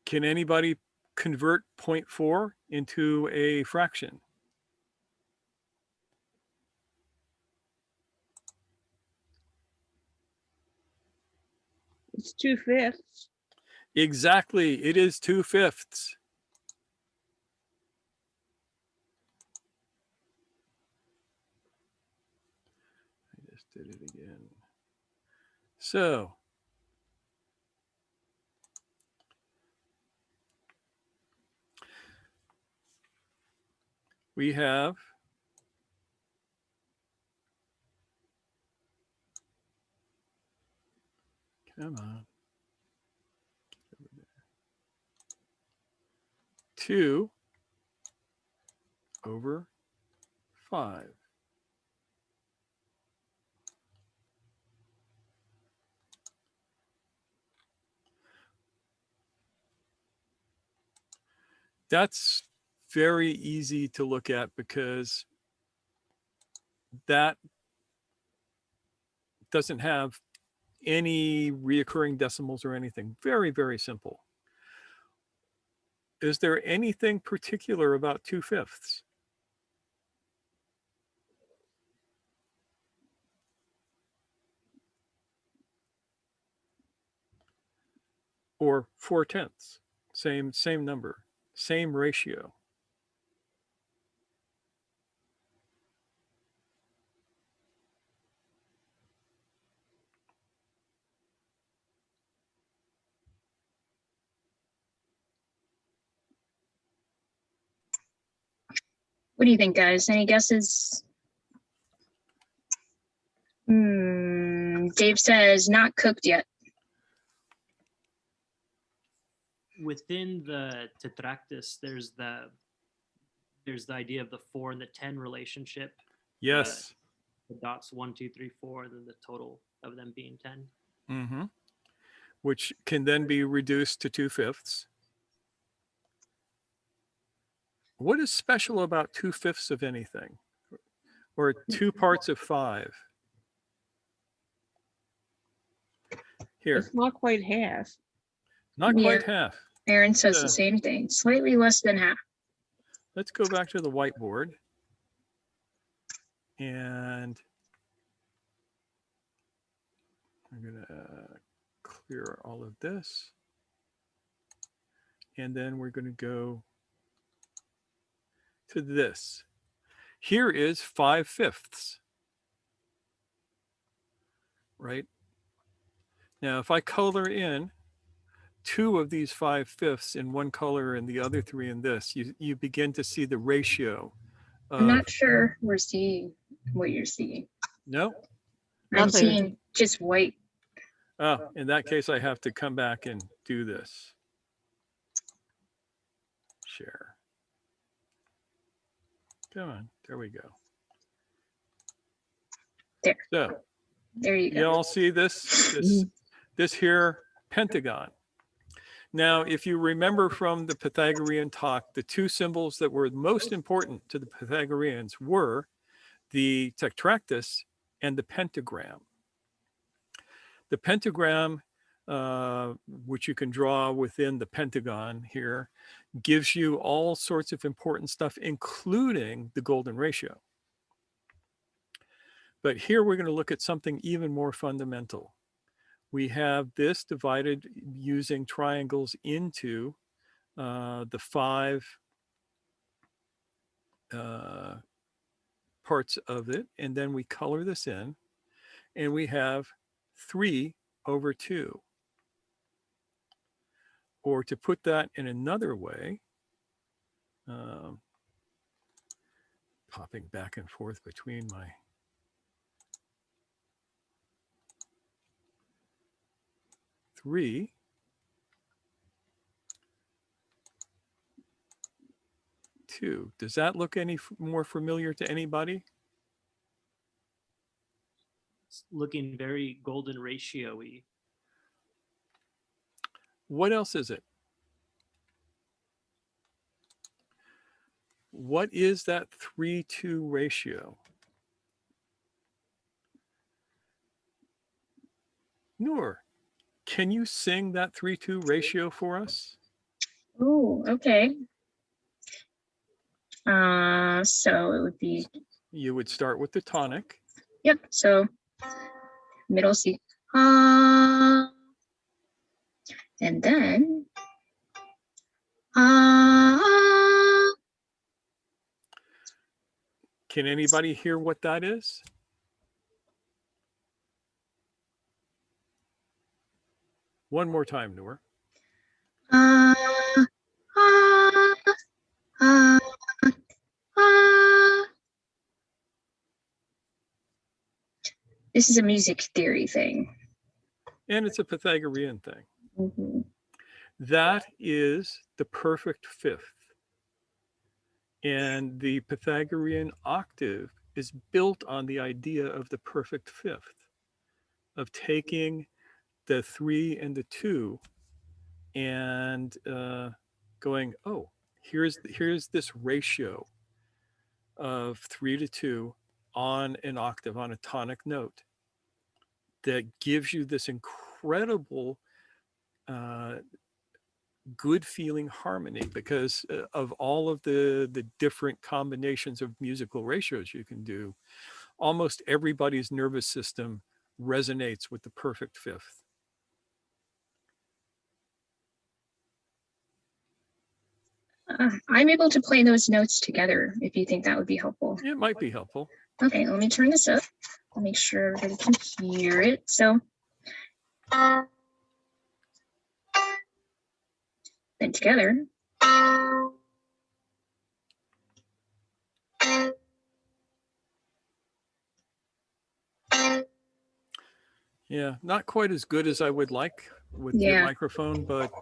Speaker 2: Can anybody convert 0.4 into a fraction?
Speaker 3: It's 2/5.
Speaker 2: Exactly, it is 2/5. I just Did it again. So we have come on. 2 over 5. That's very easy to look at because that doesn't have any reoccurring decimals or anything. Very, very simple. Is there anything particular about 2/5? Or 4/10? Same number, same ratio.
Speaker 1: What do you think, guys? Any guesses? Dave says not cooked yet.
Speaker 6: Within the tetractys, there's the idea of the 4 and the 10 relationship.
Speaker 2: Yes.
Speaker 6: The dots 1, 2, 3, 4, then the total of them being 10.
Speaker 2: Mm-hmm. Which can then be reduced to 2/5. What is special about 2/5 of anything? Or 2 parts of 5? Here,
Speaker 3: It's not quite half.
Speaker 2: not
Speaker 1: Yeah.
Speaker 2: quite half.
Speaker 1: Aaron says the same thing, slightly less than half.
Speaker 2: Let's go back to the whiteboard. And I'm going to clear all of this. And then we're going to go to this. Here is 5/5. Right? Now, if I color in 2 of these 5/5 in one color and the other 3 in this, you begin to see the ratio.
Speaker 1: I'm not sure we're seeing what you're seeing.
Speaker 2: No?
Speaker 1: I'm
Speaker 3: Nothing.
Speaker 1: seeing just white.
Speaker 2: Oh, in that case, I have to come back and do this. Share. Come on, there we go.
Speaker 1: There.
Speaker 2: So
Speaker 1: There you
Speaker 2: you
Speaker 1: go.
Speaker 2: all see this here pentagon. Now, if you remember from the Pythagorean talk, the 2 symbols that were most important to the Pythagoreans were the tetractys and the pentagram. The pentagram, which you can draw within the pentagon here, gives you all sorts of important stuff, including the golden ratio. But here we're going to look at something even more fundamental. We have this divided using triangles into the 5 parts of it. And then we color this in. And we have 3 over 2. Or to put that in another way, popping back and forth between my three, 2. Does that look any more familiar to anybody?
Speaker 6: It's looking very golden ratio-y.
Speaker 2: What else is it? What is that 3-2 ratio? Noor, can you sing that 3-2 ratio for us?
Speaker 1: Oh, okay. So it would be,
Speaker 2: You would start with the tonic.
Speaker 1: yep, so middle C. And then
Speaker 2: Can anybody hear what that is? One more time, Noor.
Speaker 1: Ah, ah, ah, ah. This is a music theory thing.
Speaker 2: And it's a Pythagorean thing.
Speaker 1: Mhm.
Speaker 2: That is the perfect fifth. And the Pythagorean octave is built on the idea of the perfect fifth, of taking the 3 and the 2 and going, oh, here's this ratio of 3 to 2 on an octave, on a tonic note, that gives you this incredible good feeling harmony, because of all of the different combinations of musical ratios you can do. Almost everybody's nervous system resonates with the perfect fifth.
Speaker 1: I'm able to play those notes together if you think that would be helpful.
Speaker 2: It might be helpful.
Speaker 1: Okay, let me turn this up. I'll make sure everybody can hear it. So then together.
Speaker 2: Yeah, not quite as good as I would like with your
Speaker 1: Yeah.
Speaker 2: microphone, but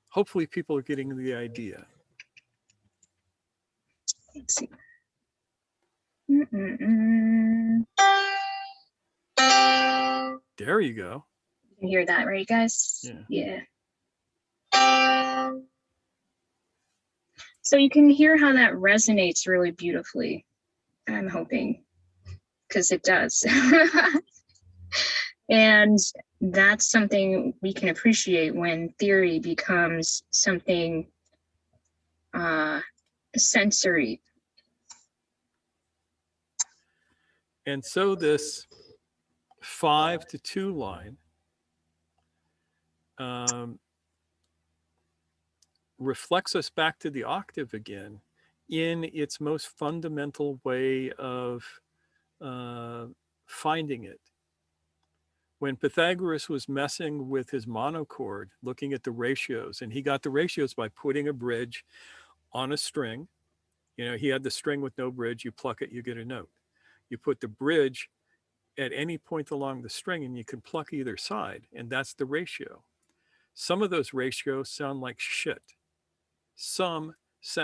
Speaker 2: hopefully people are getting the idea.
Speaker 1: Let's see. Mm-mm-mm.
Speaker 2: There you go.
Speaker 1: You can hear that, right, guys?
Speaker 2: Yeah.
Speaker 1: So you can hear how that resonates really beautifully. I'm hoping, because it does. And that's something we can appreciate when theory becomes something sensory.
Speaker 2: And so this 5 to 2 line reflects us back to the octave again in its most fundamental way of finding it. When Pythagoras was messing with his monochord, looking at the ratios, and he got the ratios by putting a bridge on a string. You know, he had the string with no bridge. You pluck it, you get a note. You put the bridge at any point along the string and you can pluck either side, and that's the ratio. Some of those ratios sound like shit. Some,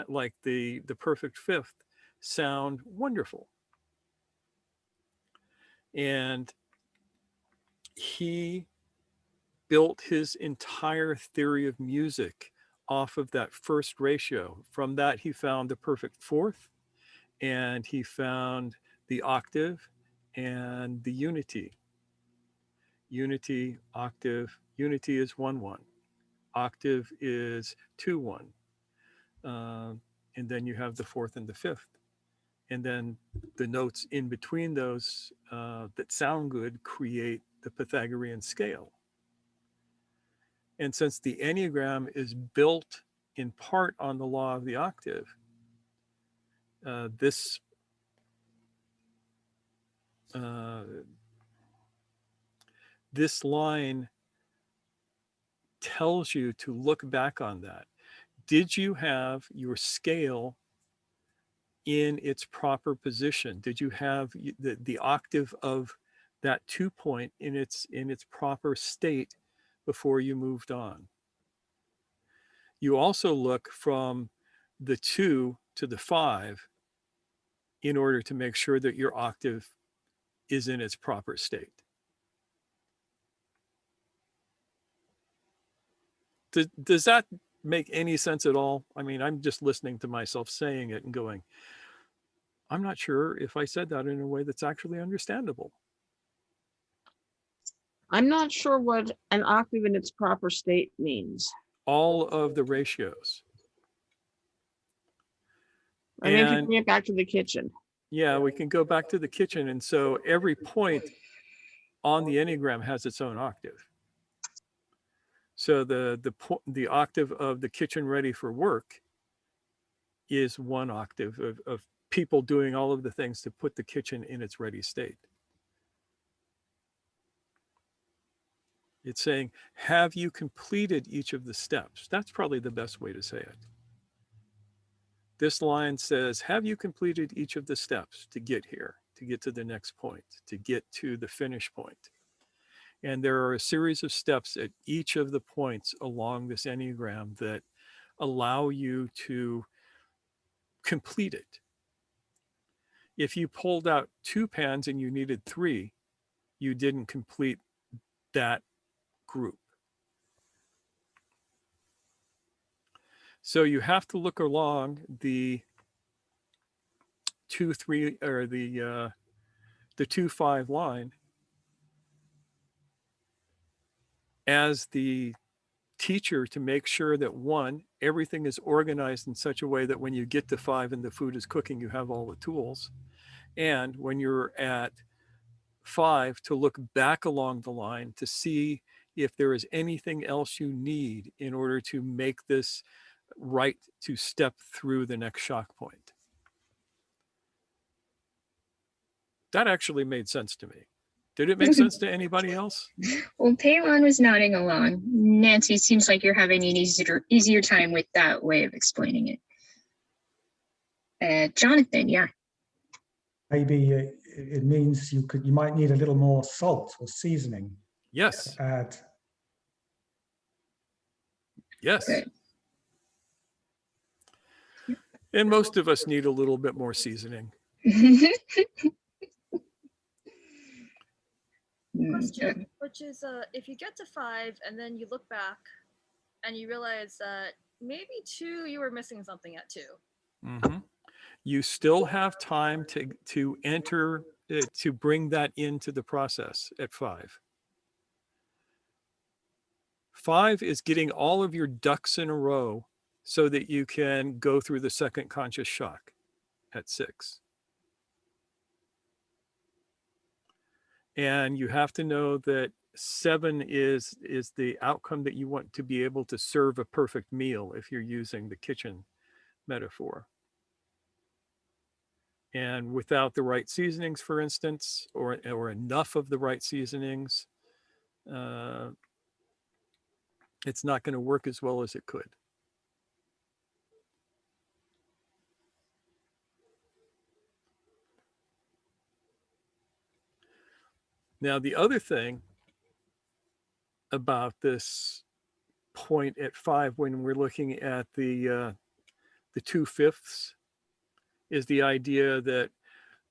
Speaker 2: like the perfect fifth, sound wonderful. And he built his entire theory of music off of that first ratio. From that, he found the perfect fourth, and he found the octave and the unity. Unity, octave, unity is 1-1. Octave is 2-1. And then you have the fourth and the fifth. And then the notes in between those that sound good create the Pythagorean scale. And since the Enneagram is built in part on the law of the octave, this line tells you to look back on that. Did you have your scale in its proper position? Did you have the octave of that 2 point in its proper state before you moved on? You also look from the 2 to the 5 in order to make sure that your octave is in its proper state. Does that make any sense at all? I mean, I'm just listening to myself saying it and going, I'm not sure if I said that in a way that's actually understandable.
Speaker 3: I'm not sure what an octave in its proper state means.
Speaker 2: All of the ratios.
Speaker 3: I mean, if you bring it back to the kitchen.
Speaker 2: Yeah, we can go back to the kitchen. And so every point on the Enneagram has its own octave. So the octave of the kitchen ready for work is 1 octave of people doing all of the things to put the kitchen in its ready state. It's saying, have you completed each of the steps? That's probably the best way to say it. This line says, have you completed each of the steps to get here, to get to the next point, to get to the finish point? And there are a series of steps at each of the points along this Enneagram that allow you to complete it. If you pulled out 2 pans and you needed 3, you didn't complete that group. So you have to look along the 2-3 or the 2-5 line as the teacher to make sure that, 1, everything is organized in such a way that when you get to 5 and the food is cooking, you have all the tools. And when you're at 5, to look back along the line to see if there is anything else you need in order to make this right to step through the next shock point. That actually made sense to me. Did it make sense to anybody else?
Speaker 1: Well, Paylon was nodding along. Nancy, seems like you're having an easier time with that way of explaining it. Jonathan, yeah.
Speaker 4: Maybe it means you might need a little more salt or seasoning.
Speaker 2: Yes.
Speaker 4: To add.
Speaker 2: Yes.
Speaker 1: Good.
Speaker 2: And most of us need a little bit more seasoning.
Speaker 5: Question, which is if you get to 5 and then you look back and you realize that maybe 2 you were missing something at 2.
Speaker 2: Mm-hmm. You still have time to enter to bring that into the process at 5. 5 is getting all of your ducks in a row so that you can go through the second conscious shock at 6. And you have to know that 7 is the outcome that you want to be able to serve a perfect meal if you're using the kitchen metaphor. And without the right seasonings, for instance, or enough of the right seasonings, it's not going to work as well as it could. Now, the other thing about this point at 5, when we're looking at the 2/5, is the idea that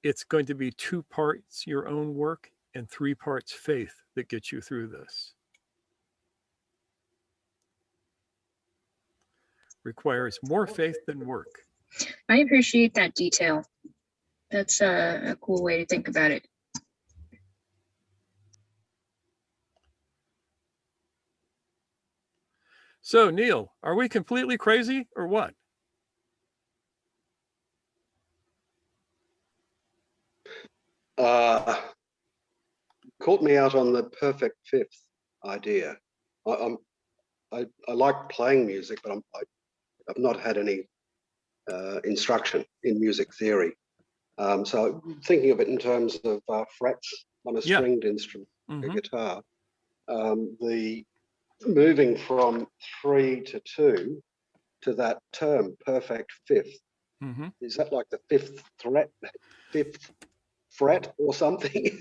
Speaker 2: it's going to be 2 parts your own work and 3 parts faith that gets you through this. Requires more faith than work.
Speaker 1: I appreciate that detail. That's a cool way to think about it.
Speaker 2: So, Neil, are we completely crazy or what?
Speaker 7: Caught me out on the perfect 5th idea. I like playing music, but I've not had any instruction in music theory. So thinking of it in terms of frets on a stringed instrument, a guitar, the moving from 3 to 2 to that term, perfect 5th, is that like the 5th fret or something?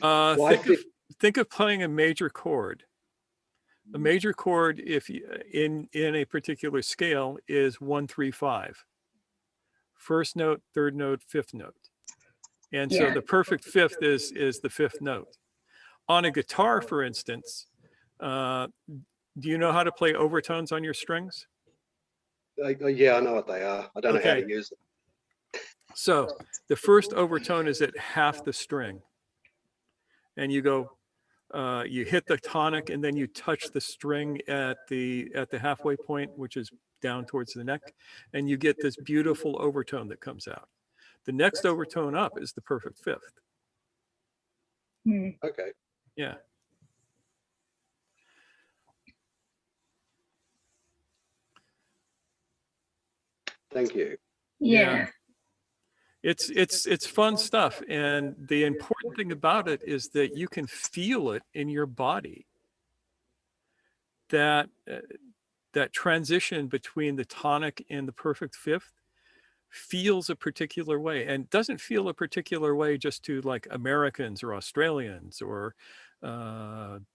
Speaker 2: Think of playing a major chord. A major chord, if you, in a particular scale, is 1, 3, 5. First note, third note, fifth note. And so the perfect 5th is the 5th note. On a guitar, for instance, do you know how to play overtones on your strings?
Speaker 7: Yeah, I know what they are. I don't know how to use them.
Speaker 2: So the first overtone is at half the string. And you go, you hit the tonic and then you touch the string at the halfway point, which is down towards the neck, and you get this beautiful overtone that comes out. The next overtone up is the perfect 5th.
Speaker 7: Okay.
Speaker 2: Yeah.
Speaker 7: Thank you.
Speaker 1: Yeah.
Speaker 2: It's fun stuff. And the important thing about it is that you can feel it in your body. that that transition between the tonic and the perfect fifth feels a particular way, and doesn't feel a particular way just to like Americans or Australians or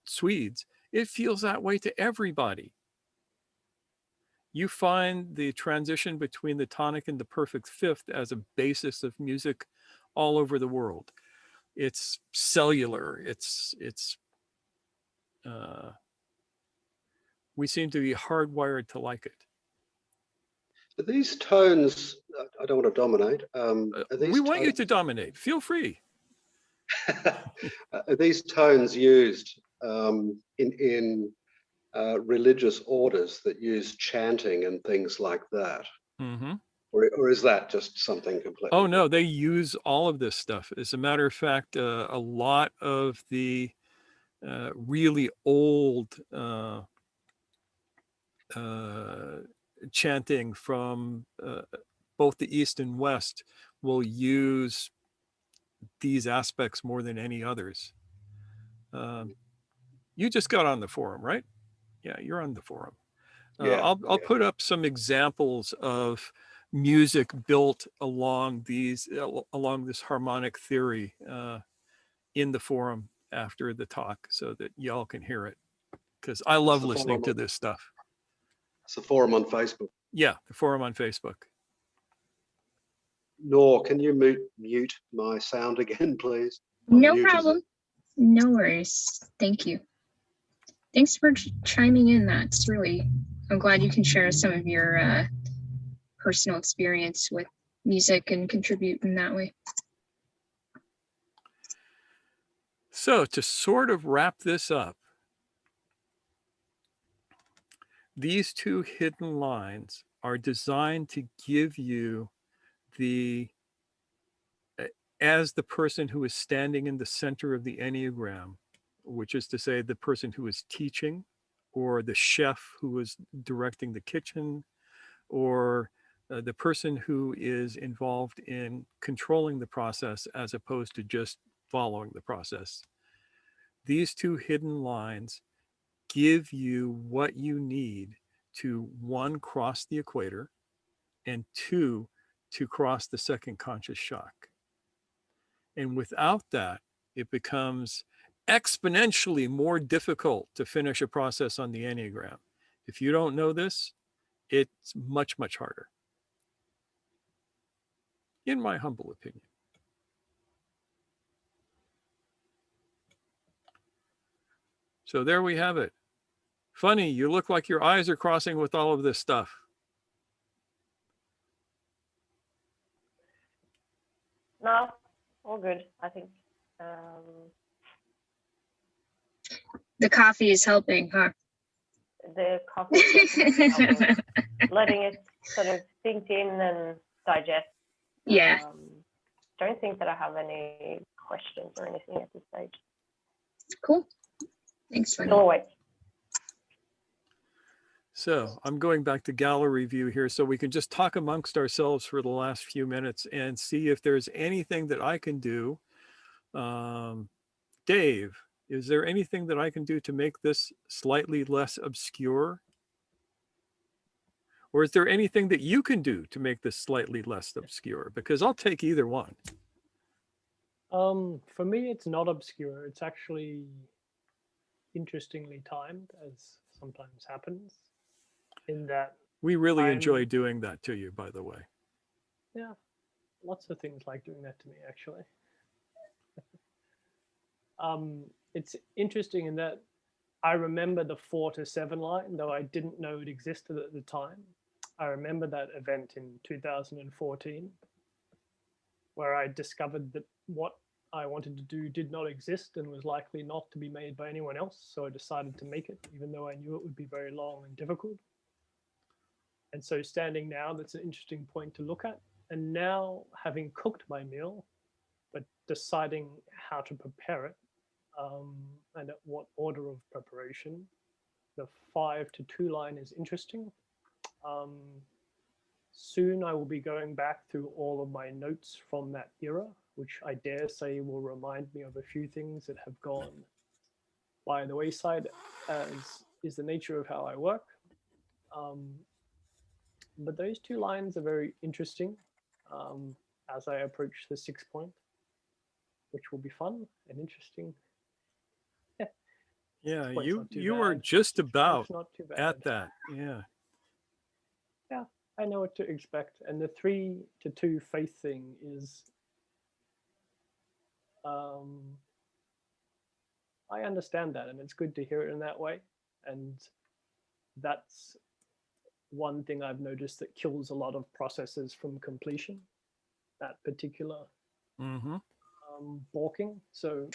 Speaker 2: Swedes. It feels that way to everybody. You find the transition between the tonic and the perfect fifth as a basis of music all over the world. It's cellular. We seem to be hardwired to like it.
Speaker 7: Are these tones, I don't want to dominate. Are these
Speaker 2: We want you to dominate. Feel free.
Speaker 7: Are these tones used in religious orders that use chanting and things like that?
Speaker 2: Mm-hmm.
Speaker 7: Or is that just something completely?
Speaker 2: Oh, no, they use all of this stuff. As a matter of fact, a lot of the really old chanting from both the East and West will use these aspects more than any others. You just got on the forum, right? Yeah, you're on the forum. I'll put up some examples of music built along this harmonic theory in the forum after the talk, so that y'all can hear it, because I love listening to this stuff.
Speaker 7: It's a forum on Facebook.
Speaker 2: Yeah, the forum on Facebook.
Speaker 7: Nor, can you mute my sound again, please?
Speaker 1: No problem. No worries. Thank you. Thanks for chiming in. That's really, I'm glad you can share some of your personal experience with music and contribute in that way.
Speaker 2: So to sort of wrap this up, these two hidden lines are designed to give you as the person who is standing in the center of the Enneagram, which is to say the person who is teaching, or the chef who is directing the kitchen, or the person who is involved in controlling the process as opposed to just following the process. These two hidden lines give you what you need to, one, cross the equator, and two, to cross the second conscious shock. And without that, it becomes exponentially more difficult to finish a process on the Enneagram. If you don't know this, it's much, much harder, in my humble opinion. So there we have it. Funny, you look like your eyes are crossing with all of this stuff.
Speaker 8: No, all good, I think.
Speaker 1: The coffee is helping, huh?
Speaker 8: The coffee is helping, letting it sort of sink in and digest.
Speaker 1: Yeah.
Speaker 8: Don't think that I have any questions or anything at this stage.
Speaker 1: Cool. Thanks, Fanny.
Speaker 8: Always.
Speaker 2: So I'm going back to gallery view here so we can just talk amongst ourselves for the last few minutes and see if there's anything that I can do. Dave, is there anything that I can do to make this slightly less obscure? Or is there anything that you can do to make this slightly less obscure? Because I'll take either one.
Speaker 9: For me, it's not obscure. It's actually interestingly timed, as sometimes happens. In that
Speaker 2: we really enjoy doing that to you, by the way.
Speaker 9: Yeah, lots of things like doing that to me, actually. It's interesting in that I remember the 4 to 7 line, though I didn't know it existed at the time. I remember that event in 2014, where I discovered that what I wanted to do did not exist and was likely not to be made by anyone else. So I decided to make it, even though I knew it would be very long and difficult. And so standing now, that's an interesting point to look at. And now, having cooked my meal, but deciding how to prepare it, and at what order of preparation, the 5 to 2 line is interesting. Soon I will be going back through all of my notes from that era, which I dare say will remind me of a few things that have gone by the wayside as is the nature of how I work. But those two lines are very interesting as I approach the 6 point, which will be fun and interesting.
Speaker 2: Yeah,
Speaker 9: Point's not too
Speaker 2: you are
Speaker 9: bad.
Speaker 2: just about
Speaker 9: It's not too bad.
Speaker 2: at that. Yeah.
Speaker 9: Yeah, I know what to expect. And the 3 to 2 faith thing is, I understand that, and it's good to hear it in that way. And that's one thing I've noticed that kills a lot of processes from completion, that particular balking. So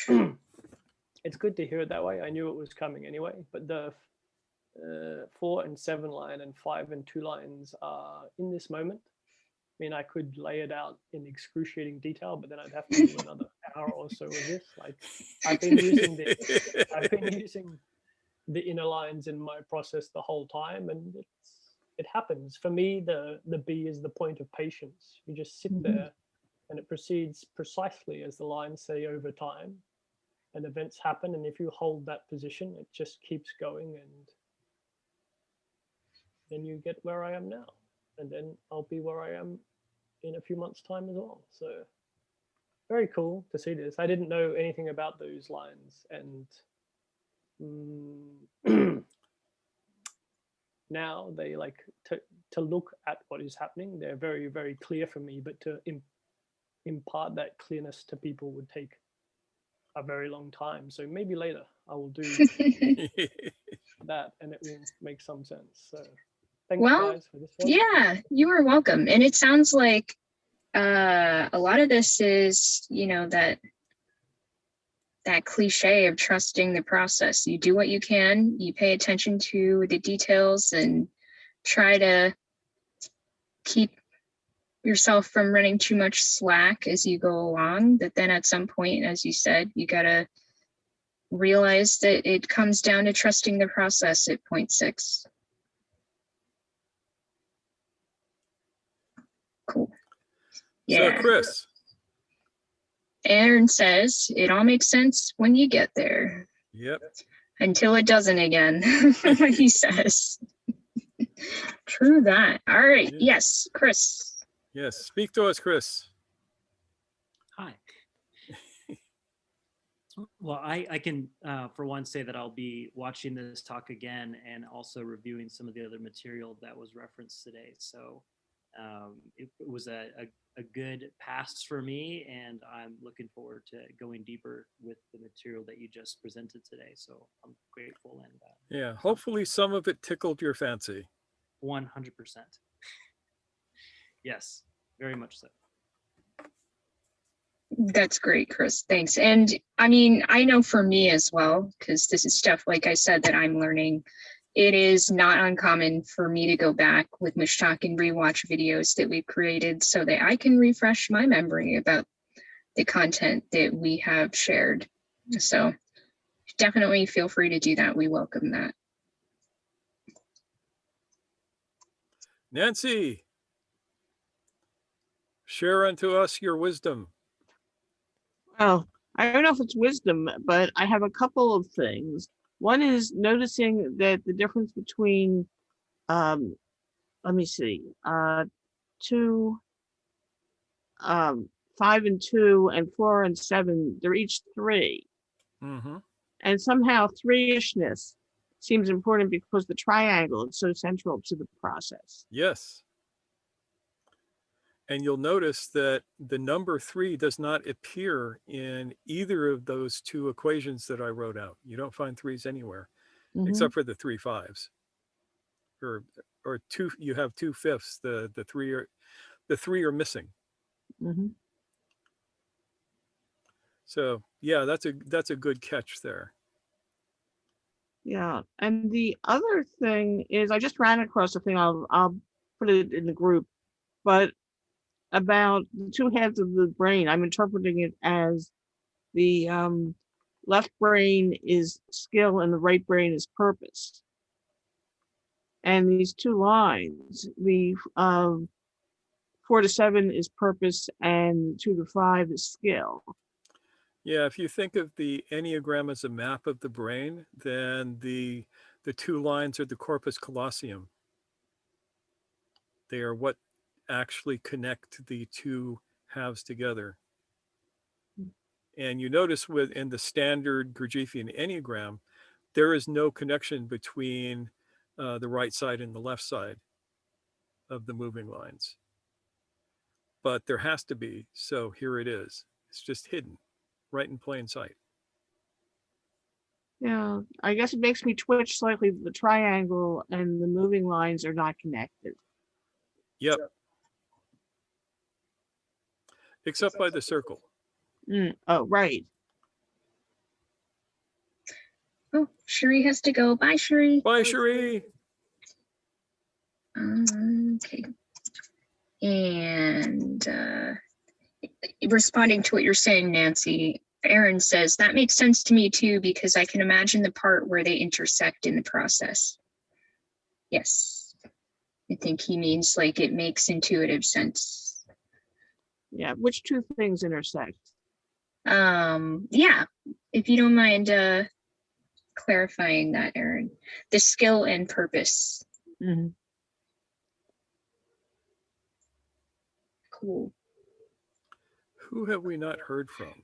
Speaker 9: it's good to hear it that way. I knew it was coming anyway, but the 4 and 7 line and 5 and 2 lines are in this moment. I mean, I could lay it out in excruciating detail, but then I'd have to do another hour or so of this. Like, I've been using the inner lines in my process the whole time, and it happens. For me, the B is the point of patience. You just sit there, and it proceeds precisely as the lines say over time, and events happen. And if you hold that position, it just keeps going, and then you get where I am now, and then I'll be where I am in a few months' time as well. So very cool to see this. I didn't know anything about those lines, and now they like to look at what is happening. They're very, very clear for me, but to impart that clearness to people would take a very long time. So maybe later I will do that, and it will make some sense. So thanks, guys, for this one.
Speaker 1: Yeah, you are welcome. And it sounds like a lot of this is, you know, that cliche of trusting the process. You do what you can, you pay attention to the details and try to keep yourself from running too much slack as you go along. But then at some point, as you said, you gotta realize that it comes down to trusting the process at point 6. Cool. Yeah.
Speaker 2: So Chris.
Speaker 1: Aaron says, it all makes sense when you get there.
Speaker 2: Yep.
Speaker 1: Until it doesn't again, he says. True that. All right.
Speaker 2: Yeah.
Speaker 1: Yes, Chris.
Speaker 2: Yes. Speak to us, Chris.
Speaker 6: Hi. Well, I can, for one, say that I'll be watching this talk again and also reviewing some of the other material that was referenced today. So it was a good pass for me, and I'm looking forward to going deeper with the material that you just presented today. So I'm grateful. And
Speaker 2: yeah, hopefully some of it tickled your fancy.
Speaker 6: 100%. Yes, very much so.
Speaker 1: That's great, Chris. Thanks. And I mean, I know for me as well, because this is stuff, like I said, that I'm learning. It is not uncommon for me to go back with Mishtak and rewatch videos that we've created so that I can refresh my memory about the content that we have shared. So definitely feel free to do that. We welcome that.
Speaker 2: Nancy, share unto us your wisdom.
Speaker 3: Well, I don't know if it's wisdom, but I have a couple of things. One is noticing that the difference between, let me see, 2, 5 and 2 and 4 and 7, they're each 3. And somehow 3-ishness seems important because the triangle is so central to the process.
Speaker 2: Yes. And you'll notice that the number 3 does not appear in either of those 2 equations that I wrote out. You don't find 3s anywhere, except for the 3 5s. Or 2. You have 2 5ths. The 3 are missing. So yeah, that's a good catch there.
Speaker 3: Yeah, and the other thing is I just ran across a thing. I'll put it in the group, but about the 2 halves of the brain, I'm interpreting it as the left brain is skill and the right brain is purpose. And these 2 lines, the 4 to 7 is purpose and 2 to 5 is skill.
Speaker 2: Yeah, if you think of the Enneagram as a map of the brain, then the The two lines are the corpus callosum. They are what actually connect the two halves together. And you notice within the standard Gurdjieffian Enneagram, there is no connection between the right side and the left side of the moving lines. But there has to be, so here it is. It's just hidden, right in plain sight.
Speaker 3: Yeah, I guess it makes me twitch slightly. The triangle and the moving lines are not connected.
Speaker 2: Yep. Except by the circle.
Speaker 3: Oh, right.
Speaker 1: Oh, Cherie has to go. Bye, Cherie.
Speaker 2: Bye, Cherie.
Speaker 1: Okay. And responding to what you're saying, Nancy, Aaron says, that makes sense to me too, because I can imagine the part where they intersect in the process. Yes. I think he means like it makes intuitive sense.
Speaker 3: Yeah, which two things intersect?
Speaker 1: Yeah, if you don't mind clarifying that, Aaron. The skill and purpose.
Speaker 3: Mm-hmm.
Speaker 1: Cool.
Speaker 2: Who have we not heard from?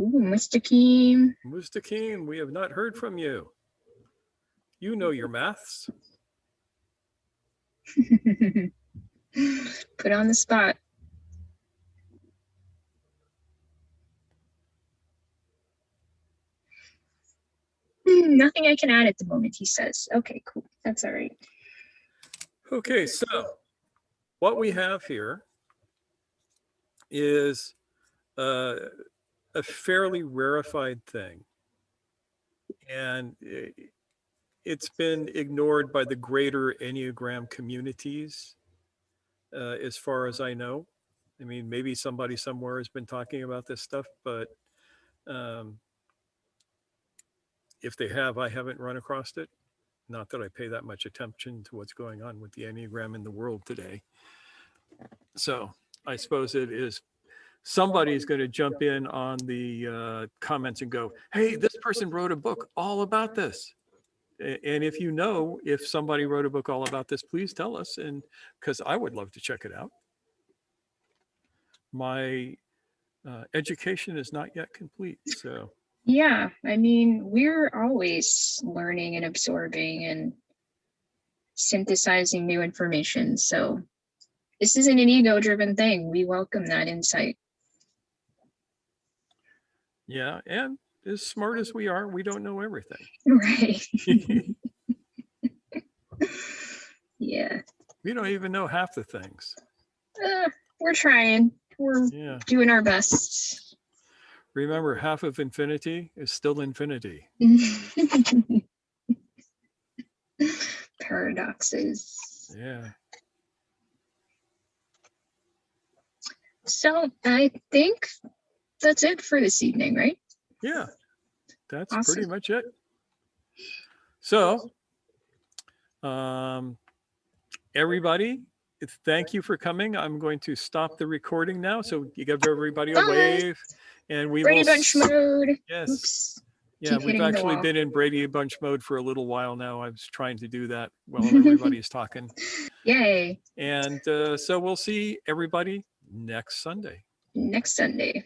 Speaker 1: Ooh, Mustaqim.
Speaker 2: Mustaqim, we have not heard from you. You know your maths.
Speaker 1: Put on the spot. Nothing I can add at the moment, he says. Okay, cool. That's all right.
Speaker 2: Okay, so what we have here is a fairly rarefied thing. And it's been ignored by the greater Enneagram communities, as far as I know. I mean, maybe somebody somewhere has been talking about this stuff, but if they have, I haven't run across it. Not that I pay that much attention to what's going on with the Enneagram in the world today. So I suppose it is somebody's going to jump in on the comments and go, hey, this person wrote a book all about this. And if you know, if somebody wrote a book all about this, please tell us. And because I would love to check it out. My education is not yet complete. So
Speaker 1: yeah, I mean, we're always learning and absorbing and synthesizing new information. So this isn't an ego-driven thing. We welcome that insight.
Speaker 2: yeah, and as smart as we are, we don't know everything.
Speaker 1: Right. Yeah.
Speaker 2: We don't even know half the things.
Speaker 1: We're trying. We're doing our best.
Speaker 2: Remember, half of infinity is still infinity.
Speaker 1: Paradoxes.
Speaker 2: Yeah.
Speaker 1: So I think that's it for this evening, right?
Speaker 2: Yeah, that's
Speaker 1: awesome.
Speaker 2: Pretty much it. So, everybody, thank you for coming. I'm going to stop the recording now. So you give everybody a wave, and we
Speaker 1: Brady
Speaker 2: will.
Speaker 1: Bunch mode.
Speaker 2: Yes.
Speaker 1: Oops.
Speaker 2: Yeah, we've actually been in Brady Bunch mode for a little while now. I was trying to do that while everybody's talking.
Speaker 1: Yay.
Speaker 2: And so we'll see everybody next Sunday.
Speaker 1: Next Sunday.